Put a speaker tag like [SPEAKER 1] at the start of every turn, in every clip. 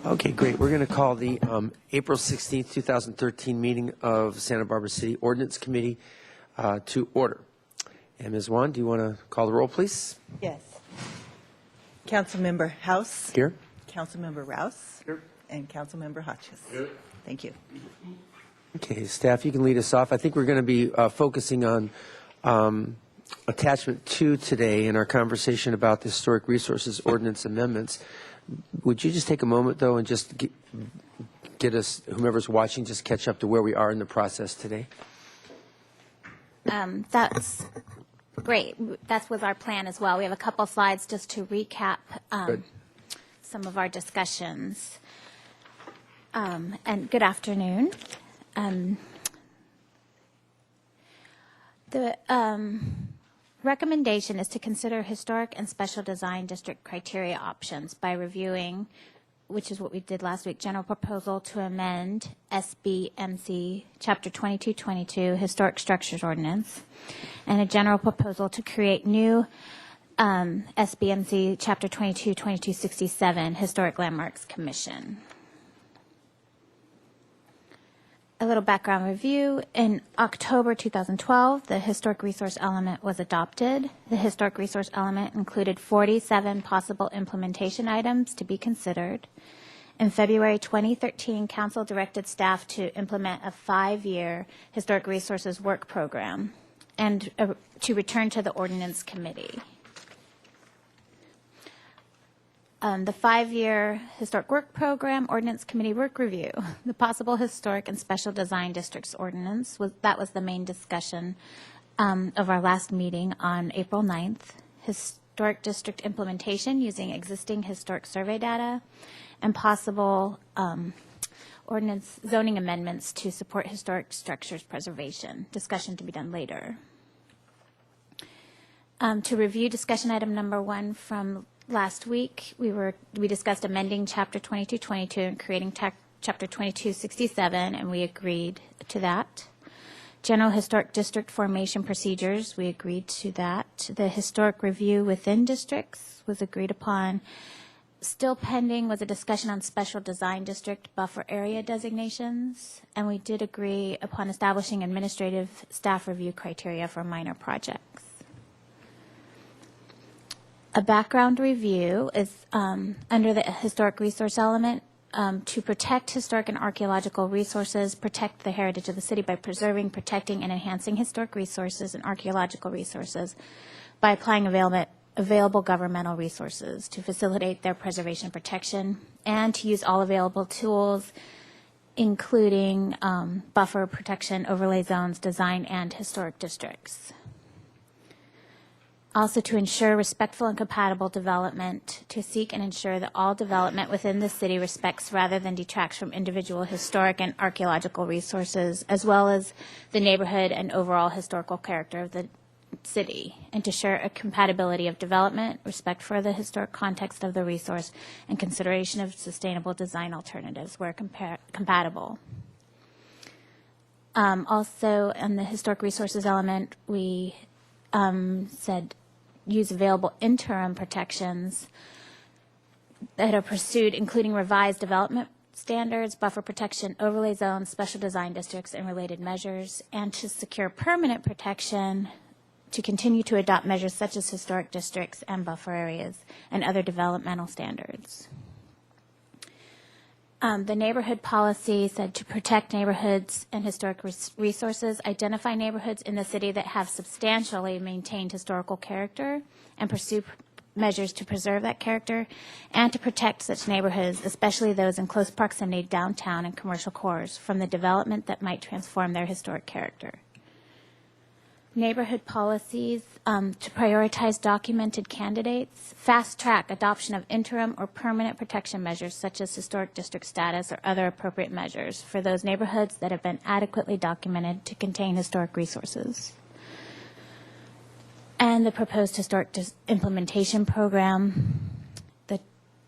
[SPEAKER 1] Okay, great. We're going to call the April 16th, 2013 meeting of Santa Barbara City Ordinance Committee to order. And Ms. Wan, do you want to call the roll, please?
[SPEAKER 2] Yes. Councilmember House.
[SPEAKER 1] Here.
[SPEAKER 2] Councilmember Rouse. Here. And Councilmember Hotchkiss. Here. Thank you.
[SPEAKER 1] Okay, staff, you can lead us off. I think we're going to be focusing on attachment 2 today in our conversation about the Historic Resources Ordinance amendments. Would you just take a moment, though, and just get us, whomever's watching, just catch up to where we are in the process today?
[SPEAKER 3] That's great. That was our plan as well. We have a couple slides just to recap some of our discussions. And good afternoon. The recommendation is to consider historic and special design district criteria options by reviewing, which is what we did last week, general proposal to amend SBMC Chapter 2222 Historic Structures Ordinance, and a general proposal to create new SBMC Chapter 222267 Historic Landmarks Commission. A little background review. In October 2012, the historic resource element was adopted. The historic resource element included 47 possible implementation items to be considered. In February 2013, Council directed staff to implement a 5-year historic resources work program and to return to the Ordinance Committee. The 5-year historic work program, Ordinance Committee work review, the possible historic and special design districts ordinance, that was the main discussion of our last meeting on April 9th. Historic district implementation using existing historic survey data, and possible ordinance zoning amendments to support historic structures preservation. Discussion to be done later. To review discussion item number 1 from last week, we discussed amending Chapter 2222 and creating Chapter 2267, and we agreed to that. General historic district formation procedures, we agreed to that. The historic review within districts was agreed upon. Still pending was a discussion on special design district buffer area designations, and we did agree upon establishing administrative staff review criteria for minor projects. A background review is under the historic resource element to protect historic and archaeological resources, protect the heritage of the city by preserving, protecting, and enhancing historic resources and archaeological resources by applying available governmental resources to facilitate their preservation and protection, and to use all available tools, including buffer protection, overlay zones, design, and historic districts. Also to ensure respectful and compatible development, to seek and ensure that all development within the city respects rather than detracts from individual historic and archaeological resources, as well as the neighborhood and overall historical character of the city, and to ensure a compatibility of development, respect for the historic context of the resource, and consideration of sustainable design alternatives where compatible. Also, in the historic resources element, we said use available interim protections that are pursued, including revised development standards, buffer protection, overlay zones, special design districts, and related measures, and to secure permanent protection to continue to adopt measures such as historic districts and buffer areas and other developmental standards. The neighborhood policy said to protect neighborhoods and historic resources, identify neighborhoods in the city that have substantially maintained historical character, and pursue measures to preserve that character, and to protect such neighborhoods, especially those in close proximity to downtown and commercial cores, from the development that might transform their historic character. Neighborhood policies to prioritize documented candidates, fast-track adoption of interim or permanent protection measures such as historic district status or other appropriate measures for those neighborhoods that have been adequately documented to contain historic resources. And the proposed historic implementation program.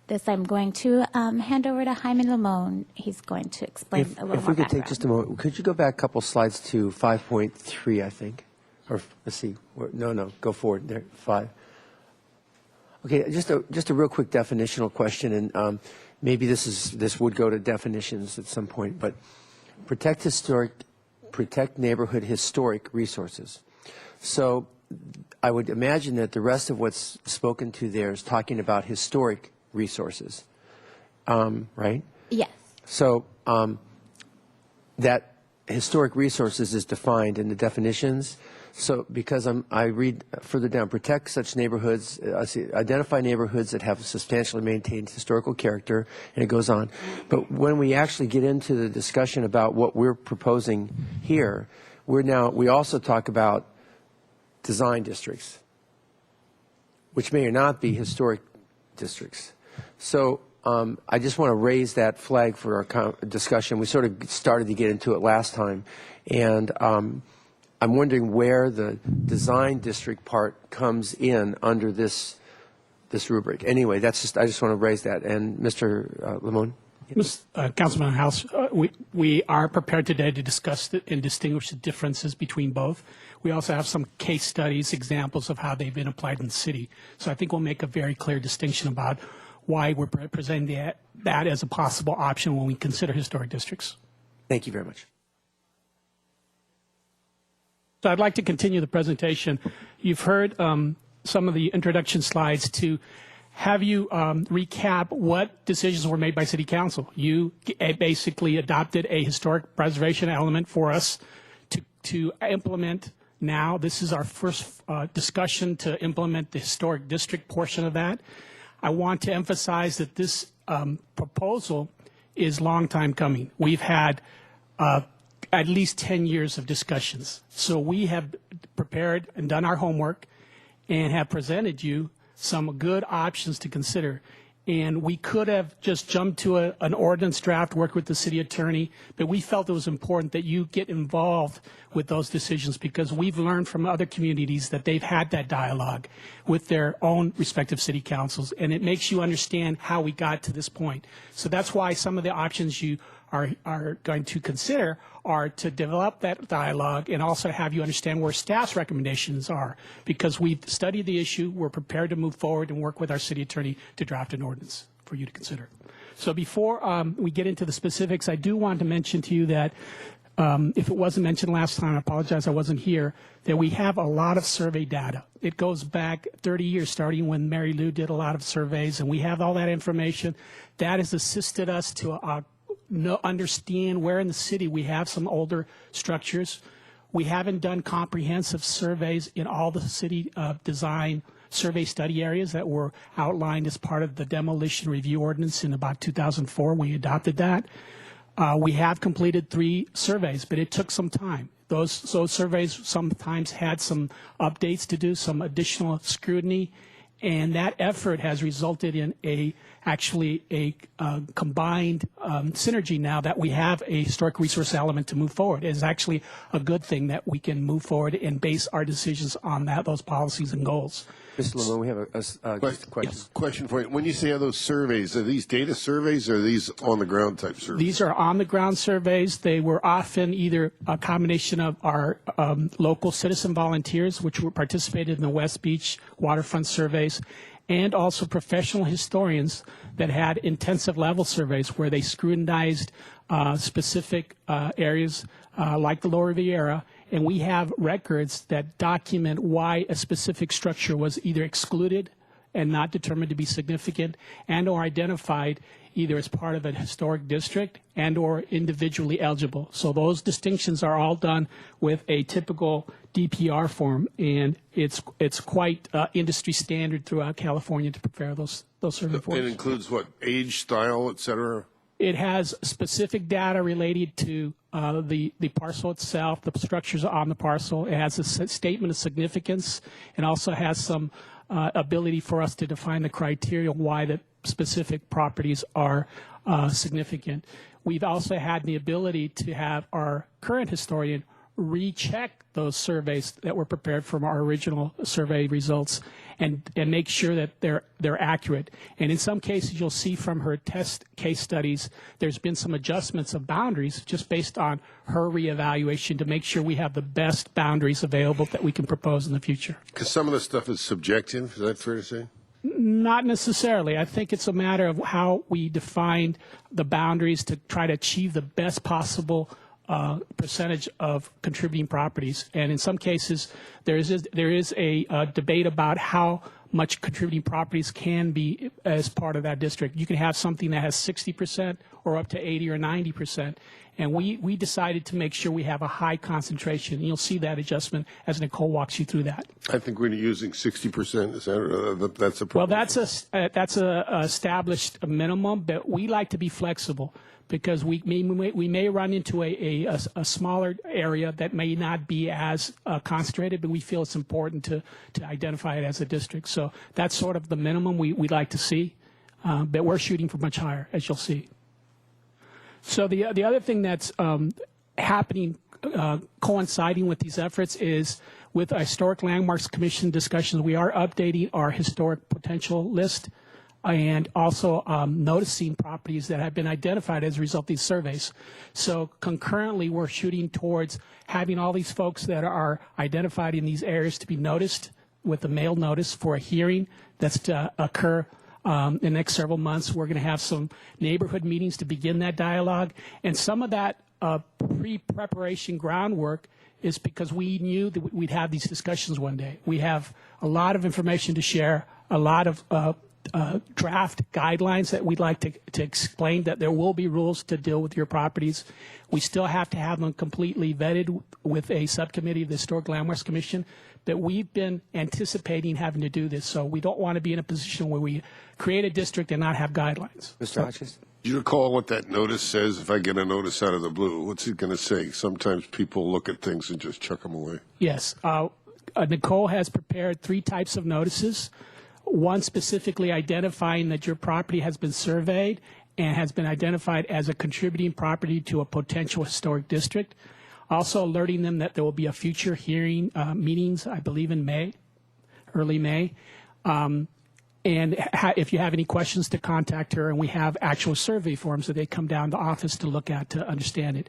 [SPEAKER 3] This I'm going to hand over to Jaime Limon. He's going to explain a little more
[SPEAKER 1] If we could
[SPEAKER 3] background.
[SPEAKER 1] take just a moment, could you go back a couple slides to 5.3, I think? Or let's see, no, go forward there, 5. Okay, just a real quick definitional question, and maybe this would go to definitions at some point, but protect neighborhood historic resources. So I would imagine that the rest of what's spoken to there is talking about historic resources, right?
[SPEAKER 3] Yes.
[SPEAKER 1] So that historic resources is defined in the definitions. So because I read further down, protect such neighborhoods, identify neighborhoods that have substantially maintained historical character, and it goes on. But when we actually get into the discussion about what we're proposing here, we also talk about design districts, which may or not be historic districts. So I just want to raise that flag for our discussion. We sort of started to get into it last time, and I'm wondering where the design district part comes in under this rubric. Anyway, I just want to raise that. And Mr. Limon?
[SPEAKER 4] Councilman House, we are prepared today to discuss and distinguish the differences between both. We also have some case studies, examples of how they've been applied in the city. So I think we'll make a very clear distinction about why we're presenting that as a possible option when we consider historic districts.
[SPEAKER 1] Thank you very much.
[SPEAKER 4] So I'd like to continue the presentation. You've heard some of the introduction slides to have you recap what decisions were made by City Council. You basically adopted a historic preservation element for us to implement now. This is our first discussion to implement the historic district portion of that. I want to emphasize that this proposal is long time coming. We've had at least 10 years of discussions. So we have prepared and done our homework and have presented you some good options to consider. And we could have just jumped to an ordinance draft, worked with the city attorney, but we felt it was important that you get involved with those decisions because we've learned from other communities that they've had that dialogue with their own respective city councils, and it makes you understand how we got to this point. So that's why some of the options you are going to consider are to develop that dialogue and also have you understand where staff's recommendations are, because we've studied the issue, we're prepared to move forward and work with our city attorney to draft an ordinance for you to consider. So before we get into the specifics, I do want to mention to you that if it wasn't mentioned last time, I apologize, I wasn't here, that we have a lot of survey data. It goes back 30 years, starting when Mary Lou did a lot of surveys, and we have all that information. That has assisted us to understand where in the city we have some older structures. We haven't done comprehensive surveys in all the city design survey study areas that were outlined as part of the demolition review ordinance in about 2004 when we adopted that. We have completed 3 surveys, but it took some time. Those surveys sometimes had some updates to do, some additional scrutiny, and that effort has resulted in actually a combined synergy now that we have a historic resource element to move forward. It is actually a good thing that we can move forward and base our decisions on those policies and goals.
[SPEAKER 1] Mr. Limon, we have just a question.
[SPEAKER 5] Question for you. When you say those surveys, are these data surveys or are these on-the-ground type surveys?
[SPEAKER 4] These are on-the-ground surveys. They were often either a combination of our local citizen volunteers, which were participated in the West Beach waterfront surveys, and also professional historians that had intensive level surveys where they scrutinized specific areas like the Lower Riviera. And we have records that document why a specific structure was either excluded and not determined to be significant and or identified either as part of a historic district and or individually eligible. So those distinctions are all done with a typical DPR form, and it's quite industry standard throughout California to prepare those survey forms.
[SPEAKER 5] It includes what, age, style, et cetera?
[SPEAKER 4] It has specific data related to the parcel itself, the structures on the parcel. It has a statement of significance, and also has some ability for us to define the criteria why the specific properties are significant. We've also had the ability to have our current historian recheck those surveys that were prepared from our original survey results and make sure that they're accurate. And in some cases, you'll see from her test case studies, there's been some adjustments of boundaries just based on her reevaluation to make sure we have the best boundaries available that we can propose in the future.
[SPEAKER 5] Because some of the stuff is subjective, is that fair to say?
[SPEAKER 4] Not necessarily. I think it's a matter of how we define the boundaries to try to achieve the best possible percentage of contributing properties. And in some cases, there is a debate about how much contributing properties can be as part of that district. You can have something that has 60% or up to 80 or 90%. And we decided to make sure we have a high concentration. And you'll see that adjustment as Nicole walks you through that.
[SPEAKER 5] I think we're using 60%. Is that that's a
[SPEAKER 4] Well,
[SPEAKER 5] problem?
[SPEAKER 4] that's a established minimum, but we like to be flexible because we may run into a smaller area that may not be as concentrated, but we feel it's important to identify it as a district. So that's sort of the minimum we'd like to see, but we're shooting for much higher, as you'll see. So the other thing that's happening, coinciding with these efforts, is with our Historic Landmarks Commission discussions, we are updating our historic potential list and also noticing properties that have been identified as a result of these surveys. So concurrently, we're shooting towards having all these folks that are identified in these areas to be noticed with a mail notice for a hearing that's to occur in the next several months. We're going to have some neighborhood meetings to begin that dialogue. And some of that pre-preparation groundwork is because we knew that we'd have these discussions one day. We have a lot of information to share, a lot of draft guidelines that we'd like to explain that there will be rules to deal with your properties. We still have to have them completely vetted with a subcommittee of the Historic Landmarks Commission, but we've been anticipating having to do this, so we don't want to be in a position where we create a district and not have guidelines.
[SPEAKER 1] Mr. Hotchkiss?
[SPEAKER 5] Do you recall what that notice says? If I get a notice out of the blue, what's it going to say? Sometimes people look at things and just chuck them away.
[SPEAKER 4] Yes. Nicole has prepared 3 types of notices. One specifically identifying that your property has been surveyed and has been identified as a contributing property to a potential historic district. Also alerting them that there will be a future hearing meetings, I believe in May, early May. And if you have any questions, to contact her, and we have actual survey forms that they come down to the office to look at to understand it.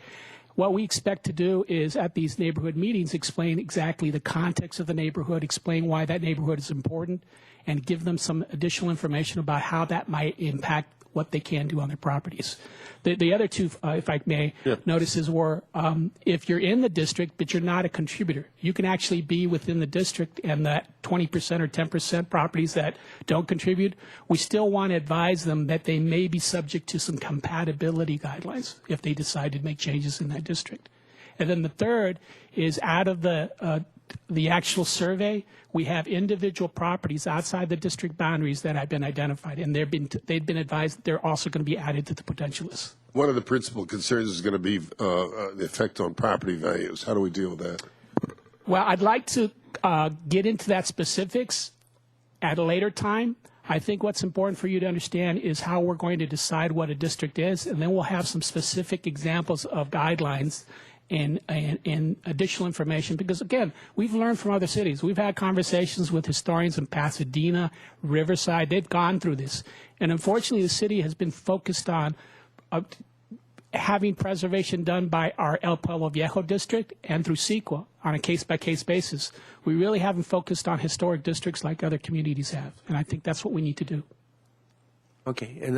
[SPEAKER 4] What we expect to do is at these neighborhood meetings explain exactly the context of the neighborhood, explain why that neighborhood is important, and give them some additional information about how that might impact what they can do on their properties. The other 2, if I may, notices were if you're in the district but you're not a contributor, you can actually be within the district, and that 20% or 10% properties that don't contribute, we still want to advise them that they may be subject to some compatibility guidelines if they decide to make changes in that district. And then the third is out of the actual survey, we have individual properties outside the district boundaries that have been identified, and they've been advised that they're also going to be added to the potential list.
[SPEAKER 5] One of the principal concerns is going to be the effect on property values. How do we deal with that?
[SPEAKER 4] Well, I'd like to get into that specifics at a later time. I think what's important for you to understand is how we're going to decide what a district is, and then we'll have some specific examples of guidelines and additional information, because again, we've learned from other cities. We've had conversations with historians in Pasadena, Riverside. They've gone through this, and unfortunately the city has been focused on having preservation done by our El Pueblo Viejo district and through CEQA on a case-by-case basis. We really haven't focused on historic districts like other communities have, and I think that's what we need to do.
[SPEAKER 1] Okay, and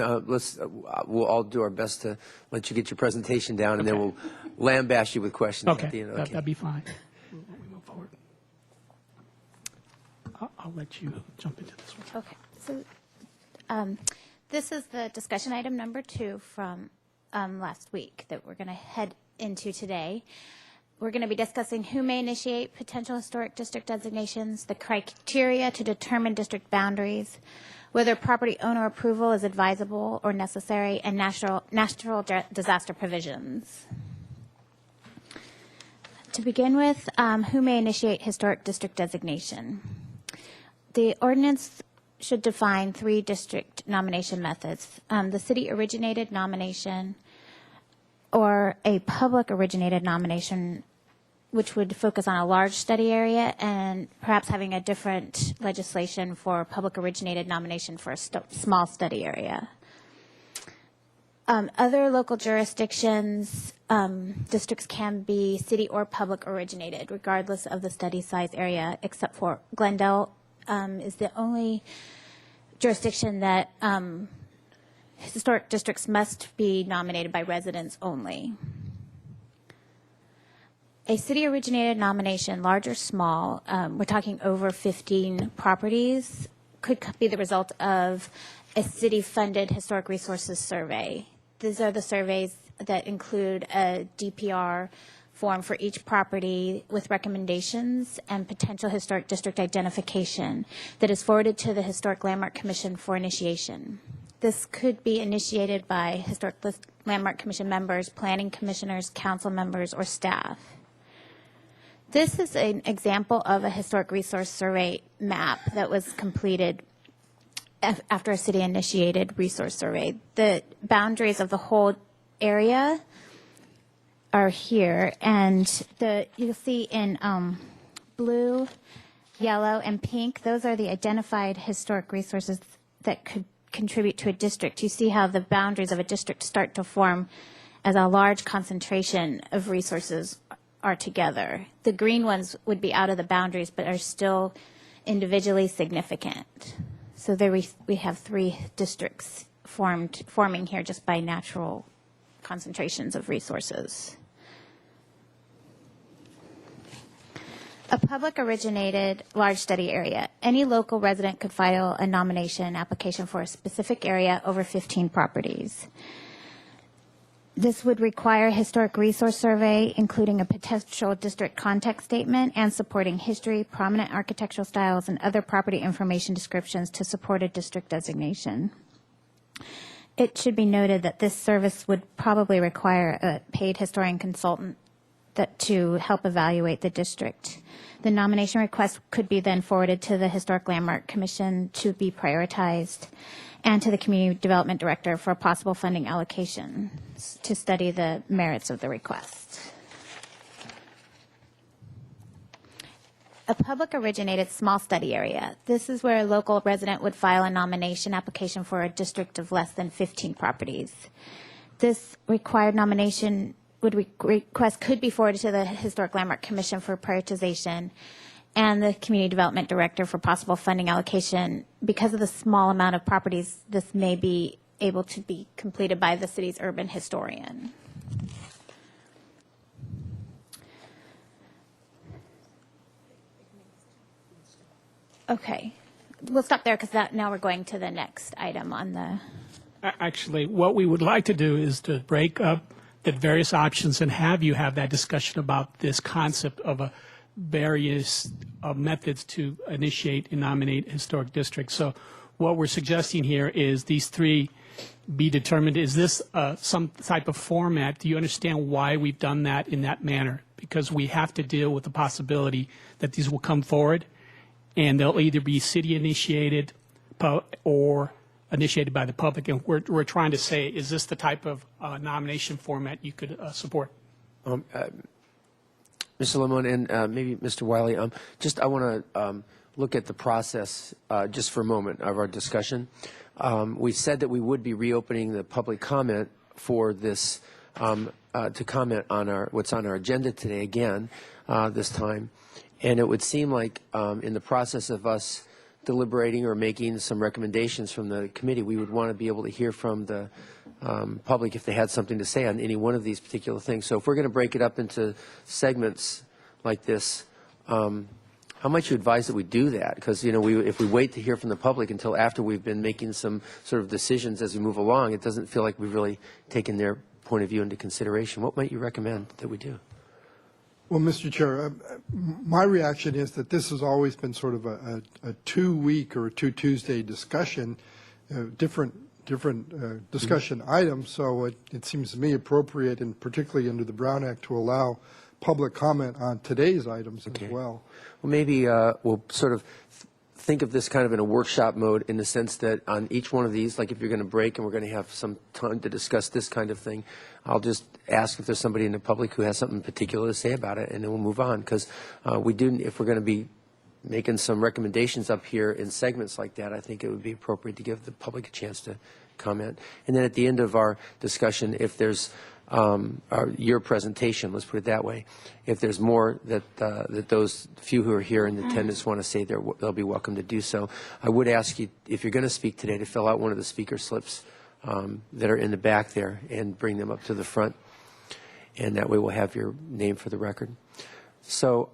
[SPEAKER 1] we'll all do our best to let you get your presentation down, and then we'll lambaste you with questions at the end. Okay,
[SPEAKER 4] that'd be fine. We'll move forward. I'll let you jump into this one.
[SPEAKER 3] Okay, so this is the discussion item number 2 from last week that we're going to head into today. We're going to be discussing who may initiate potential historic district designations, the criteria to determine district boundaries, whether property owner approval is advisable or necessary, and natural disaster provisions. To begin with, who may initiate historic district designation? The ordinance should define 3 district nomination methods: the city-originated nomination, or a public-originated nomination, which would focus on a large study area, and perhaps having a different legislation for public-originated nomination for a small study area. Other local jurisdictions, districts can be city or public-originated, regardless of the study size area, except for Glendale is the only jurisdiction that historic districts must be nominated by residents only. A city-originated nomination, large or small, we're talking over 15 properties, could be the result of a city-funded historic resources survey. These are the surveys that include a DPR form for each property with recommendations and potential historic district identification that is forwarded to the Historic Landmark Commission for initiation. This could be initiated by Historic Landmark Commission members, planning commissioners, council members, or staff. This is an example of a historic resource survey map that was completed after a city-initiated resource survey. The boundaries of the whole area are here, and you'll see in blue, yellow, and pink, those are the identified historic resources that could contribute to a district. You see how the boundaries of a district start to form as a large concentration of resources are together. The green ones would be out of the boundaries but are still individually significant. So there we have 3 districts forming here just by natural concentrations of resources. A public-originated large study area. Any local resident could file a nomination application for a specific area over 15 properties. This would require a historic resource survey, including a potential district context statement and supporting history, prominent architectural styles, and other property information descriptions to support a district designation. It should be noted that this service would probably require a paid historian consultant to help evaluate the district. The nomination request could be then forwarded to the Historic Landmark Commission to be prioritized, and to the Community Development Director for a possible funding allocation to study the merits of the request. A public-originated small study area. This is where a local resident would file a nomination application for a district of less than 15 properties. This required nomination request could be forwarded to the Historic Landmark Commission for prioritization and the Community Development Director for possible funding allocation. Because of the small amount of properties, this may be able to be completed by the city's urban historian. Okay, we'll stop there because now we're going to the next item on the...
[SPEAKER 4] Actually, what we would like to do is to break up the various options and have you have that discussion about this concept of a various methods to initiate and nominate historic districts. So what we're suggesting here is these 3 be determined. Is this some type of format? Do you understand why we've done that in that manner? Because we have to deal with the possibility that these will come forward and they'll either be city initiated or initiated by the public. And we're trying to say, is this the type of nomination format you could support?
[SPEAKER 1] Mr. Limon and maybe Mr. Wiley, I want to look at the process just for a moment of our discussion. We said that we would be reopening the public comment for this to comment on what's on our agenda today again this time. And it would seem like in the process of us deliberating or making some recommendations from the committee, we would want to be able to hear from the public if they had something to say on any one of these particular things. So if we're going to break it up into segments like this, how might you advise that we do that? Because, you know, if we wait to hear from the public until after we've been making some sort of decisions as we move along, it doesn't feel like we've really taken their point of view into consideration. What might you recommend that we do?
[SPEAKER 6] Well, Mr. Chair, my reaction is that this has always been sort of a 2-week or a 2-Tuesday discussion, different discussion items. So it seems to me appropriate, and particularly under the Brown Act, to allow public comment on today's items as well.
[SPEAKER 1] Well, maybe we'll sort of think of this kind of in a workshop mode, in the sense that on each one of these, like if you're going to break and we're going to have some time to discuss this kind of thing, I'll just ask if there's somebody in the public who has something particular to say about it, and then we'll move on. Because we do, if we're going to be making some recommendations up here in segments like that, I think it would be appropriate to give the public a chance to comment. And then at the end of our discussion, if there's your presentation, let's put it that way. If there's more that those few who are here in attendance want to say, they'll be welcome to do so. I would ask you, if you're going to speak today, to fill out one of the speaker slips that are in the back there and bring them up to the front. And that way we'll have your name for the record. So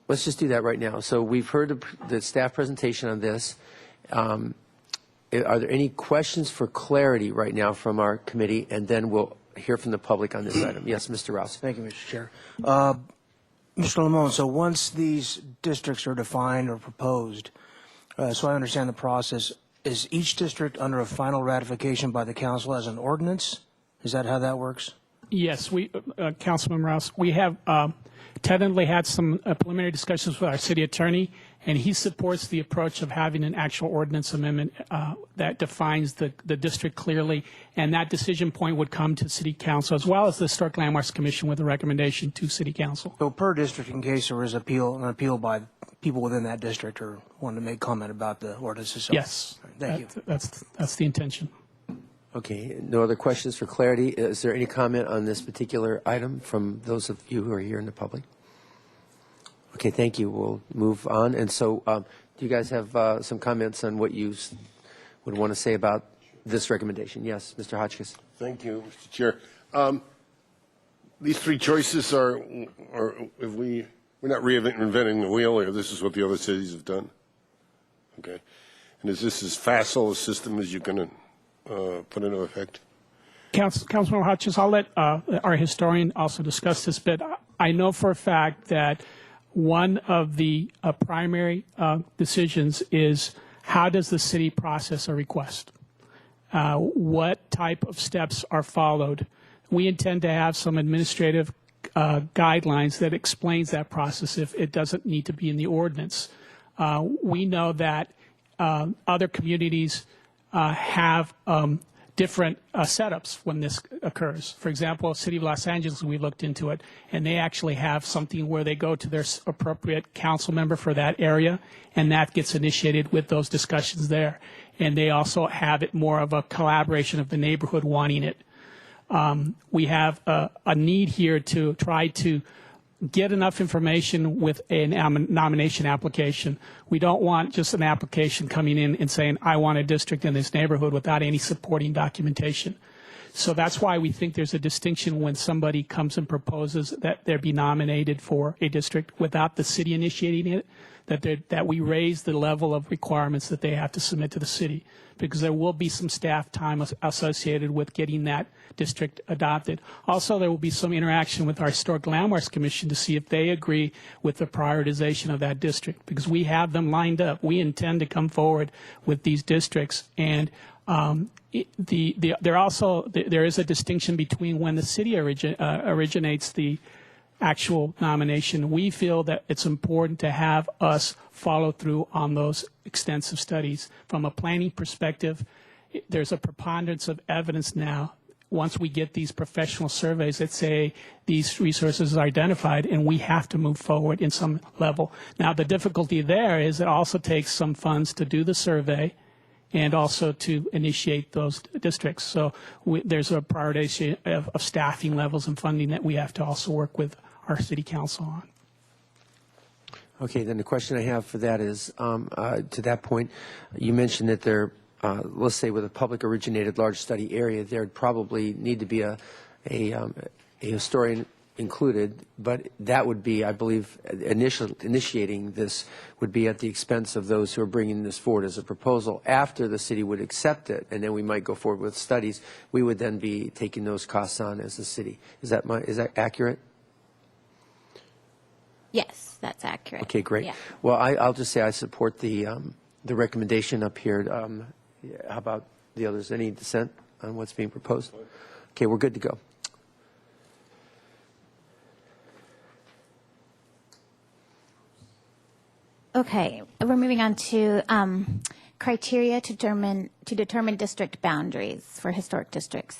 [SPEAKER 1] let's just do that right now. So we've heard the staff presentation on this. Are there any questions for clarity right now from our committee? And then we'll hear from the public on this item. Yes, Mr. Rouse.
[SPEAKER 7] Thank you, Mr. Chair. Mr. Lamone, so once these districts are defined or proposed, so I understand the process, is each district under a final ratification by the council as an ordinance? Is that how that works?
[SPEAKER 4] Yes, Councilman Rouse, we have tentatively had some preliminary discussions with our city attorney, and he supports the approach of having an actual ordinance amendment that defines the district clearly, and that decision point would come to city council as well as the Historic Landmarks Commission with a recommendation to city council.
[SPEAKER 7] So per district, in case there is an appeal by people within that district or wanting to make comment about the ordinance itself?
[SPEAKER 4] Yes.
[SPEAKER 7] Thank you.
[SPEAKER 4] That's the intention.
[SPEAKER 1] Okay, no other questions for clarity. Is there any comment on this particular item from those of you who are here in the public? Okay, thank you. We'll move on. And so do you guys have some comments on what you would want to say about this recommendation? Yes, Mr. Hotchkiss.
[SPEAKER 5] Thank you, Mr. Chair. These three choices are if we're not reinventing the wheel here. This is what the other cities have done. Okay. And is this as facile a system as you can put into effect?
[SPEAKER 4] Councilman Hotchkiss, I'll let our historian also discuss this, but I know for a fact that one of the primary decisions is how does the city process a request? What type of steps are followed? We intend to have some administrative guidelines that explains that process if it doesn't need to be in the ordinance. We know that other communities have different setups when this occurs. For example, City of Los Angeles, we looked into it, and they actually have something where they go to their appropriate council member for that area, and that gets initiated with those discussions there. And they also have it more of a collaboration of the neighborhood wanting it. We have a need here to try to get enough information with a nomination application. We don't want just an application coming in and saying, I want a district in this neighborhood without any supporting documentation. So that's why we think there's a distinction when somebody comes and proposes that there be nominated for a district without the city initiating it, that we raise the level of requirements that they have to submit to the city, because there will be some staff time associated with getting that district adopted. Also, there will be some interaction with our Historic Landmarks Commission to see if they agree with the prioritization of that district, because we have them lined up. We intend to come forward with these districts, and there is a distinction between when the city originates the actual nomination. We feel that it's important to have us follow through on those extensive studies. From a planning perspective, there's a preponderance of evidence now once we get these professional surveys that say these resources are identified, and we have to move forward in some level. Now, the difficulty there is it also takes some funds to do the survey and also to initiate those districts. So there's a prioritization of staffing levels and funding that we have to also work with our city council on.
[SPEAKER 1] Okay, then the question I have for that is, to that point, you mentioned that there, let's say with a public originated large study area, there'd probably need to be a historian included, but that would be, I believe, initiating this would be at the expense of those who are bringing this forward as a proposal. After the city would accept it, and then we might go forward with studies, we would then be taking those costs on as a city. Is that accurate?
[SPEAKER 3] Yes, that's accurate.
[SPEAKER 1] Okay, great.
[SPEAKER 3] Yeah.
[SPEAKER 1] Well, I'll just say I support the recommendation up here. How about the others? Any dissent on what's being proposed? Okay, we're good to go.
[SPEAKER 3] Okay, we're moving on to criteria to determine district boundaries for historic districts.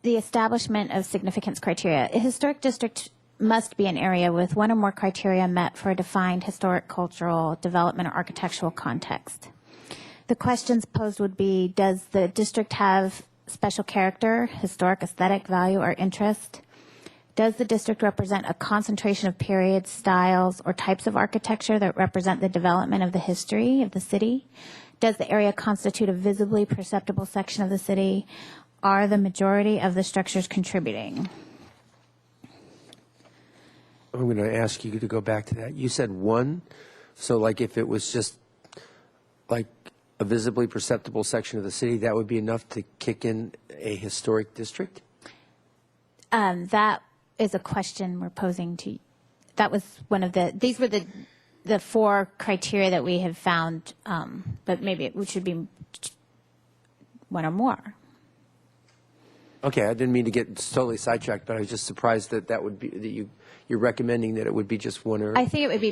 [SPEAKER 3] The establishment of significance criteria. A historic district must be an area with one or more criteria met for a defined historic, cultural, development, or architectural context. The questions posed would be, does the district have special character, historic aesthetic value, or interest? Does the district represent a concentration of periods, styles, or types of architecture that represent the development of the history of the city? Does the area constitute a visibly perceptible section of the city? Are the majority of the structures contributing?
[SPEAKER 1] I'm going to ask you to go back to that. You said one, so like if it was just like a visibly perceptible section of the city, that would be enough to kick in a historic district?
[SPEAKER 3] That is a question we're posing to you. That was one of these were the four criteria that we have found, but maybe it should be one or more.
[SPEAKER 1] Okay, I didn't mean to get totally sidetracked, but I was just surprised that would be, that you're recommending that it would be just one or...
[SPEAKER 3] I think it would be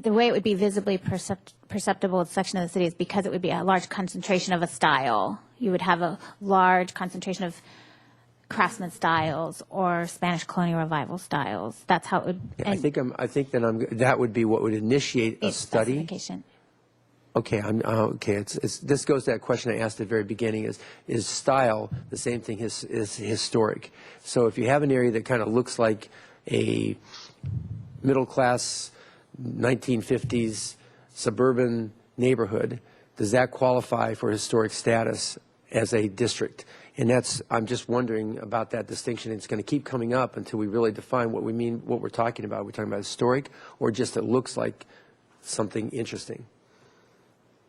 [SPEAKER 3] the way it would be visibly perceptible section of the city is because it would be a large concentration of a style. You would have a large concentration of craftsman styles or Spanish colonial revival styles. That's how it would...
[SPEAKER 1] I think that would be what would initiate a study.
[SPEAKER 3] Specification.
[SPEAKER 1] Okay, okay. This goes to that question I asked at the very beginning: is style the same thing as historic? So if you have an area that kind of looks like a middle class 1950s suburban neighborhood, does that qualify for historic status as a district? And I'm just wondering about that distinction. It's going to keep coming up until we really define what we mean, what we're talking about. Are we talking about historic, or just it looks like something interesting?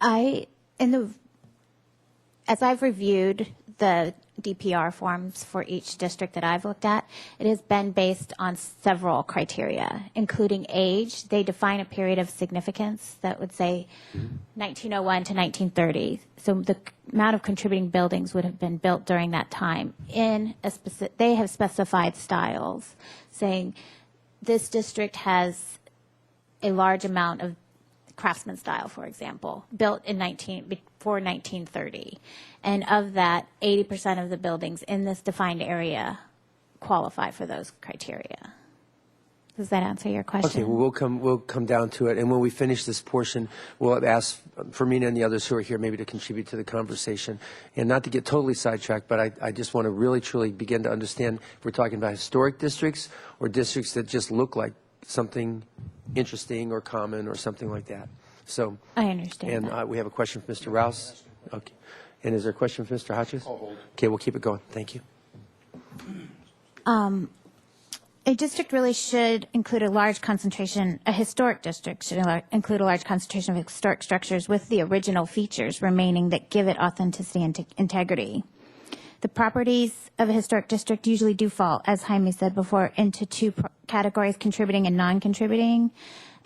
[SPEAKER 3] As I've reviewed the DPR forms for each district that I've looked at, it has been based on several criteria, including age. They define a period of significance that would say 1901 to 1930. So the amount of contributing buildings would have been built during that time. They have specified styles, saying this district has a large amount of craftsman style, for example, built before 1930. And of that, 80% of the buildings in this defined area qualify for those criteria. Does that answer your question?
[SPEAKER 1] Okay, well, we'll come down to it. And when we finish this portion, we'll ask Fermina and the others who are here maybe to contribute to the conversation. And not to get totally sidetracked, but I just want to really, truly begin to understand if we're talking about historic districts or districts that just look like something interesting or common or something like that. So
[SPEAKER 3] I understand.
[SPEAKER 1] And we have a question from Mr. Rouse. Okay. And is there a question from Mr. Hodges? Okay, we'll keep it going. Thank you.
[SPEAKER 3] A district really should include a historic district should include a large concentration of historic structures with the original features remaining that give it authenticity and integrity. The properties of a historic district usually do fall, as Jaime said before, into two categories, contributing and non-contributing.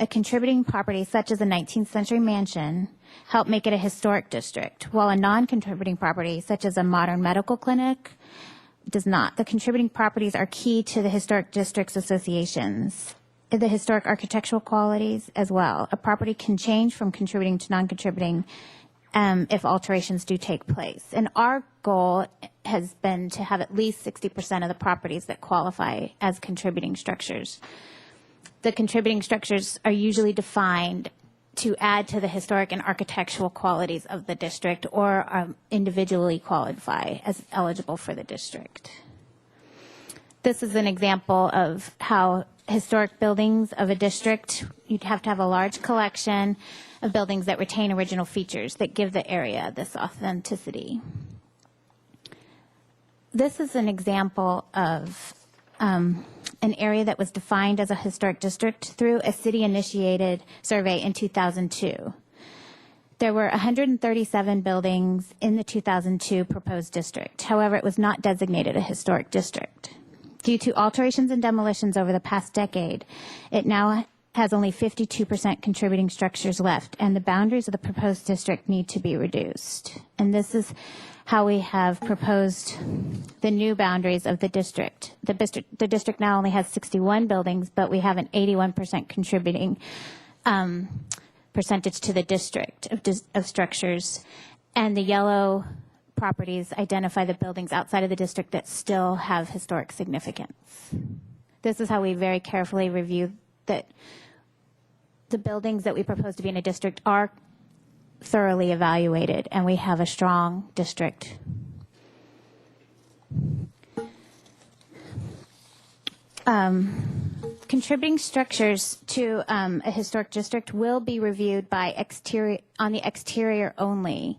[SPEAKER 3] A contributing property, such as a 19th century mansion, help make it a historic district, while a non-contributing property, such as a modern medical clinic, does not. The contributing properties are key to the historic districts associations, the historic architectural qualities as well. A property can change from contributing to non-contributing if alterations do take place. And our goal has been to have at least 60% of the properties that qualify as contributing structures. The contributing structures are usually defined to add to the historic and architectural qualities of the district or individually qualify as eligible for the district. This is an example of how historic buildings of a district, you'd have to have a large collection of buildings that retain original features that give the area this authenticity. This is an example of an area that was defined as a historic district through a city-initiated survey in 2002. There were 137 buildings in the 2002 proposed district. However, it was not designated a historic district. Due to alterations and demolitions over the past decade, it now has only 52% contributing structures left, and the boundaries of the proposed district need to be reduced. And this is how we have proposed the new boundaries of the district. The district now only has 61 buildings, but we have an 81% contributing percentage to the district of structures. And the yellow properties identify the buildings outside of the district that still have historic significance. This is how we very carefully review that the buildings that we propose to be in a district are thoroughly evaluated, and we have a strong district. Contributing structures to a historic district will be reviewed by on the exterior only.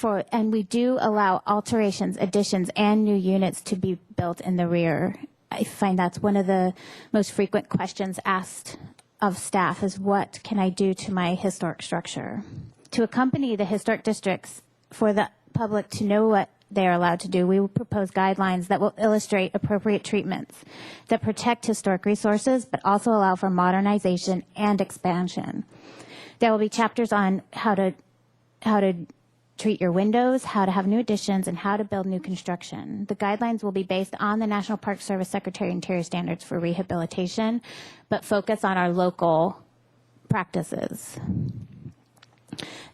[SPEAKER 3] And we do allow alterations, additions, and new units to be built in the rear. I find that's one of the most frequent questions asked of staff is, what can I do to my historic structure? To accompany the historic districts for the public to know what they are allowed to do, we will propose guidelines that will illustrate appropriate treatments that protect historic resources, but also allow for modernization and expansion. There will be chapters on how to treat your windows, how to have new additions, and how to build new construction. The guidelines will be based on the National Park Service Secretary Interior Standards for Rehabilitation, but focus on our local practices.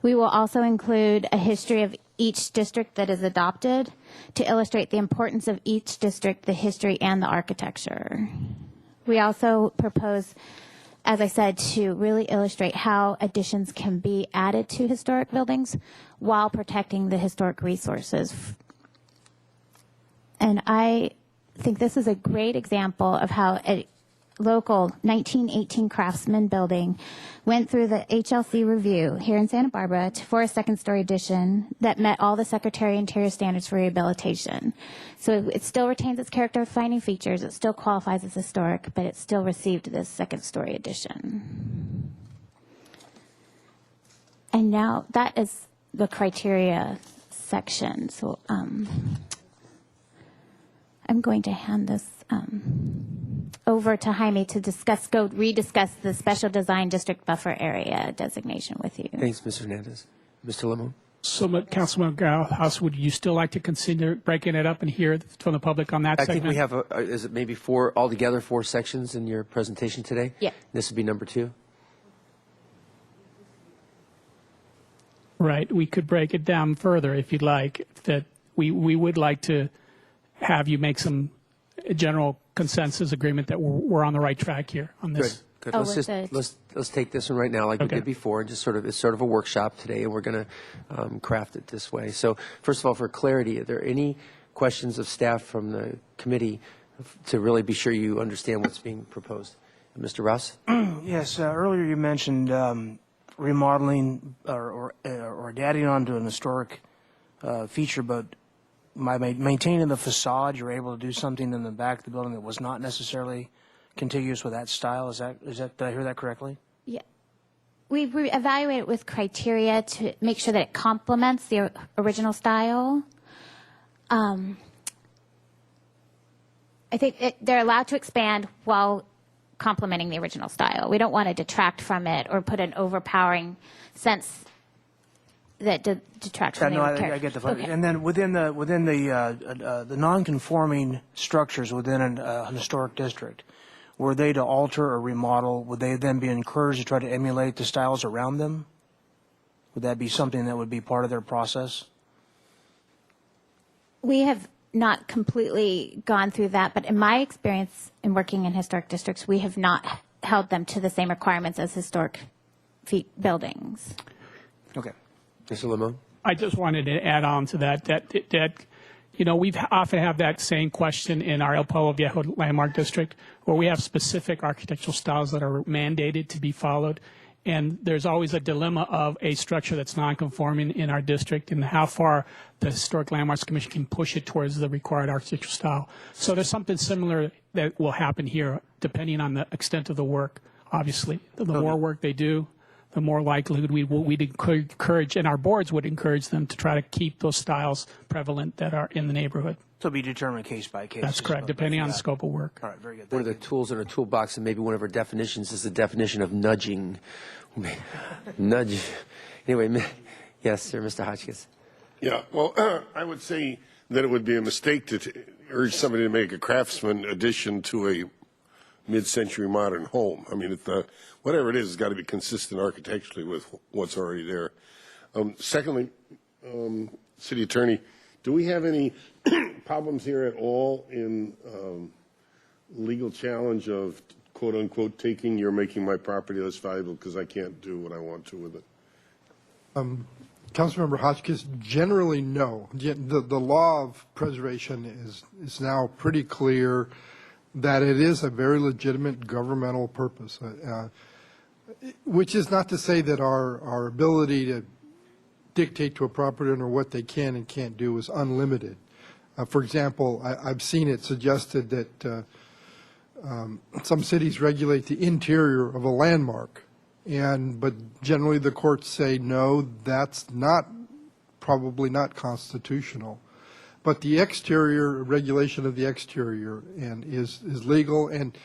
[SPEAKER 3] We will also include a history of each district that is adopted to illustrate the importance of each district, the history, and the architecture. We also propose, as I said, to really illustrate how additions can be added to historic buildings while protecting the historic resources. And I think this is a great example of how a local 1918 Craftsman building went through the HLC review here in Santa Barbara for a second-story addition that met all the Secretary of Interior standards for rehabilitation. So it still retains its character-defining features, it still qualifies as historic, but it still received this second-story addition. And now that is the criteria section. So I'm going to hand this over to Jaime to rediscuss the special design district buffer area designation with you.
[SPEAKER 1] Thanks, Mr. Hernandez. Mr. Limon?
[SPEAKER 4] So, Councilman House, would you still like to consider breaking it up and hear from the public on that
[SPEAKER 1] I
[SPEAKER 4] segment?
[SPEAKER 1] think we have, is it maybe altogether four sections in your presentation today?
[SPEAKER 3] Yeah.
[SPEAKER 1] This would be number 2?
[SPEAKER 4] Right. We could break it down further if you'd like. That we would like to have you make some general consensus agreement that we're on the right track here on this.
[SPEAKER 1] Good.
[SPEAKER 3] Oh,
[SPEAKER 1] Let's take this one right now, like we
[SPEAKER 4] Okay.
[SPEAKER 1] did before, and just it's sort of a workshop today, and we're going to craft it this way. So, first of all, for clarity, are there any questions of staff from the committee to really be sure you understand what's being proposed? Mr. Ross?
[SPEAKER 7] Yes, earlier you mentioned remodeling or adding on to an historic feature, but by maintaining the facade, you're able to do something in the back of the building that was not necessarily contiguous with that style. Is that did I hear that correctly?
[SPEAKER 3] Yeah. We evaluate it with criteria to make sure that it complements the original style. I think they're allowed to expand while complementing the original style. We don't want to detract from it or put an overpowering sense that detracts from the character.
[SPEAKER 7] I get the
[SPEAKER 3] Okay.
[SPEAKER 7] And then within the non-conforming structures within a historic district, were they to alter or remodel, would they then be encouraged to try to emulate the styles around them? Would that be something that would be part of their process?
[SPEAKER 3] We have not completely gone through that, but in my experience in working in historic districts, we have not held them to the same requirements as historic buildings.
[SPEAKER 7] Okay.
[SPEAKER 1] Mr. Limon?
[SPEAKER 4] I just wanted to add on to that you know, we've often have that same question in our El Pueblo Viejo landmark district, where we have specific architectural styles that are mandated to be followed. And there's always a dilemma of a structure that's non-conforming in our district and how far the Historic Landmarks Commission can push it towards the required architectural style. So there's something similar that will happen here, depending on the extent of the work, obviously. The more work they do, the more likelihood we'd encourage, and our boards would encourage them to try to keep those styles prevalent that are in the neighborhood.
[SPEAKER 7] So it'll be determined case by case.
[SPEAKER 4] That's correct, depending on the scope of work.
[SPEAKER 7] All right, very good.
[SPEAKER 1] One of the tools in our toolbox, and maybe one of our definitions, is the definition of nudging. Nudge. Anyway, yes, sir, Mr. Hotchkiss.
[SPEAKER 5] Yeah, well, I would say that it would be a mistake to urge somebody to make a craftsman addition to a mid-century modern home. I mean, whatever it is, it's got to be consistent architecturally with what's already there. Secondly, City Attorney, do we have any problems here at all in legal challenge of, quote unquote, you're making my property less valuable because I can't do what I want to with it?
[SPEAKER 6] Councilmember Hotchkiss, generally no. The law of preservation is now pretty clear that it is a very legitimate governmental purpose, which is not to say that our ability to dictate to a property owner what they can and can't do is unlimited. For example, I've seen it suggested that some cities regulate the interior of a landmark, but generally the courts say no, that's probably not constitutional. But the exterior regulation of the exterior is legal, and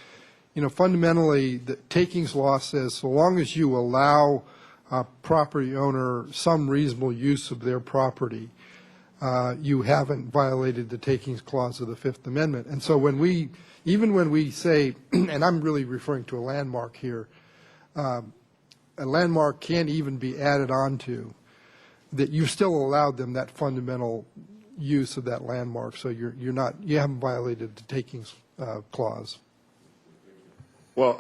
[SPEAKER 6] fundamentally the takings law says so long as you allow a property owner some reasonable use of their property, you haven't violated the takings clause of the Fifth Amendment. And so even when we say, and I'm really referring to a landmark here, a landmark can't even be added onto, that you've still allowed them that fundamental use of that landmark, so you haven't violated the takings clause.
[SPEAKER 5] Well,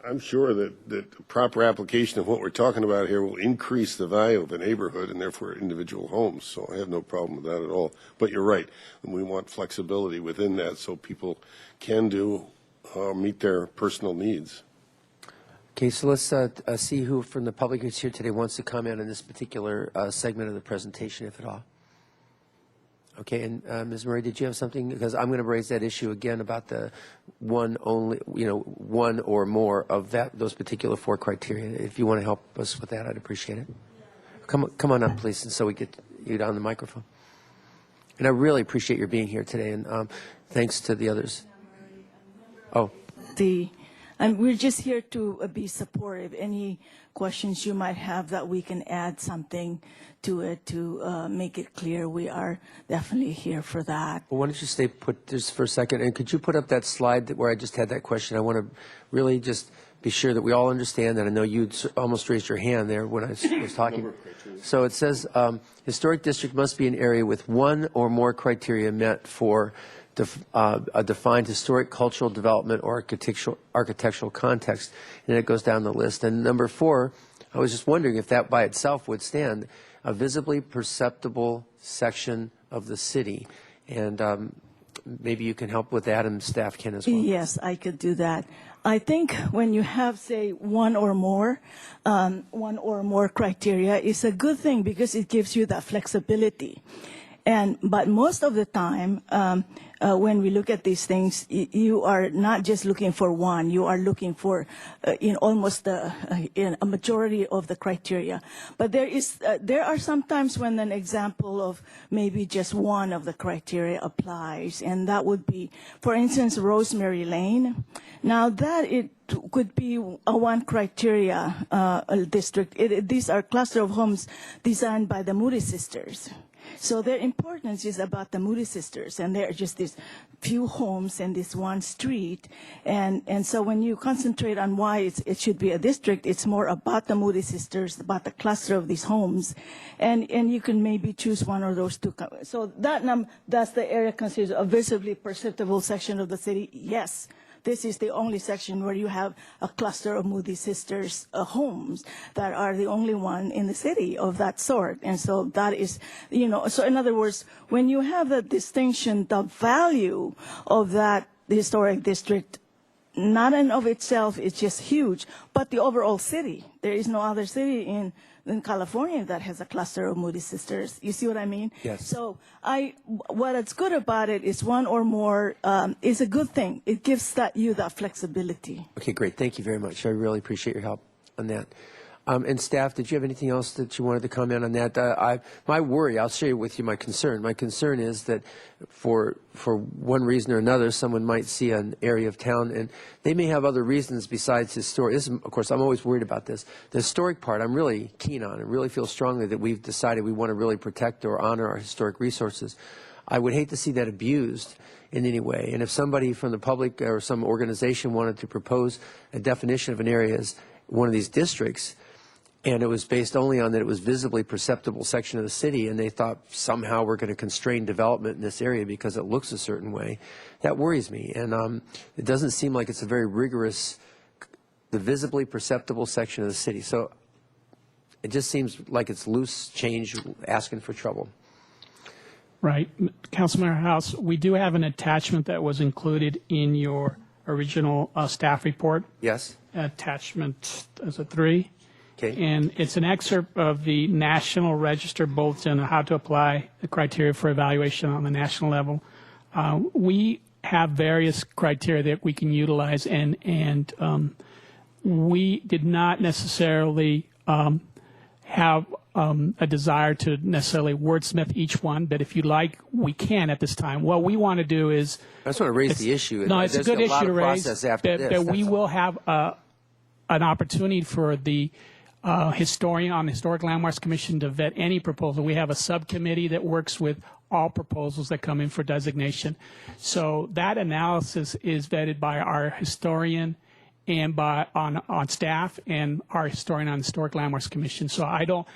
[SPEAKER 5] I'm sure that the proper application of what we're talking about here will increase the value of a neighborhood and therefore individual homes. So I have no problem with that at all. But you're right, and we want flexibility within that so people can meet their personal needs.
[SPEAKER 1] Okay, so let's see who from the public who's here today wants to comment on this particular segment of the presentation, if at all. Okay, and Ms. Murray, did you have something? Because I'm going to raise that issue again about the one or more of those particular 4 criteria. If you want to help us with that, I'd appreciate it. Come on up, please, and so we get you on the microphone. And I really appreciate your being here today, and thanks to the others. Oh.
[SPEAKER 8] We're just here to be supportive. Any questions you might have that we can add something to it to make it clear, we are definitely here for that.
[SPEAKER 1] Well, why don't you stay put just for a second, and could you put up that slide where I just had that question? I want to really just be sure that we all understand that. I know you almost raised your hand there when I was talking. So it says, historic district must be an area with one or more criteria met for a defined historic, cultural development, or architectural context, and it goes down the list. And number 4, I was just wondering if that by itself would stand, a visibly perceptible section of the city. And maybe you can help with that, and staff can as well.
[SPEAKER 8] Yes, I could do that. I think when you have, say, one or more criteria, it's a good thing because it gives you that flexibility. But most of the time, when we look at these things, you are not just looking for one. You are looking for in almost a majority of the criteria. But there are some times when an example of maybe just one of the criteria applies, and that would be, for instance, Rosemary Lane. Now that it could be a one criteria district. These are cluster of homes designed by the Moody sisters. So their importance is about the Moody sisters, and there are just these few homes in this one street. And so when you concentrate on why it should be a district, it's more about the Moody sisters, about the cluster of these homes. And you can maybe choose one of those 2. So that's the area considered a visibly perceptible section of the city. Yes. This is the only section where you have a cluster of Moody sisters homes that are the only one in the city of that sort. And so that is, so in other words, when you have that distinction, the value of that historic district, not in of itself, it's just huge, but the overall city. There is no other city in California that has a cluster of Moody sisters. You see what I mean?
[SPEAKER 1] Yes.
[SPEAKER 8] So what's good about it is one or more is a good thing. It gives you that flexibility.
[SPEAKER 1] Okay, great. Thank you very much. I really appreciate your help on that. And staff, did you have anything else that you wanted to comment on that? My worry, I'll share with you my concern. My concern is that for one reason or another, someone might see an area of town, and they may have other reasons besides historic. Of course, I'm always worried about this. The historic part, I'm really keen on. I really feel strongly that we've decided we want to really protect or honor our historic resources. I would hate to see that abused in any way. And if somebody from the public or some organization wanted to propose a definition of an area as one of these districts, and it was based only on that it was visibly perceptible section of the city, and they thought somehow we're going to constrain development in this area because it looks a certain way, that worries me. And it doesn't seem like it's a very rigorous, the visibly perceptible section of the city. So it just seems like it's loose change asking for trouble.
[SPEAKER 4] Right. Councilmember House, we do have an attachment that was included in your original staff report.
[SPEAKER 1] Yes?
[SPEAKER 4] Attachment, is it 3?
[SPEAKER 1] Okay.
[SPEAKER 4] And it's an excerpt of the National Register Bulletin on how to apply the criteria for evaluation on the national level. We have various criteria that we can utilize, and we did not necessarily have a desire to necessarily wordsmith each one, but if you like, we can at this time. What we want to do is...
[SPEAKER 1] I just want to raise the issue.
[SPEAKER 4] No, it's a good issue to raise,
[SPEAKER 1] after
[SPEAKER 4] but we will have an opportunity for the historian on the Historic Landmarks Commission to vet any proposal. We have a subcommittee that works with all proposals that come in for designation. So that analysis is vetted by our historian and by on staff and our historian on the Historic Landmarks Commission. So I don't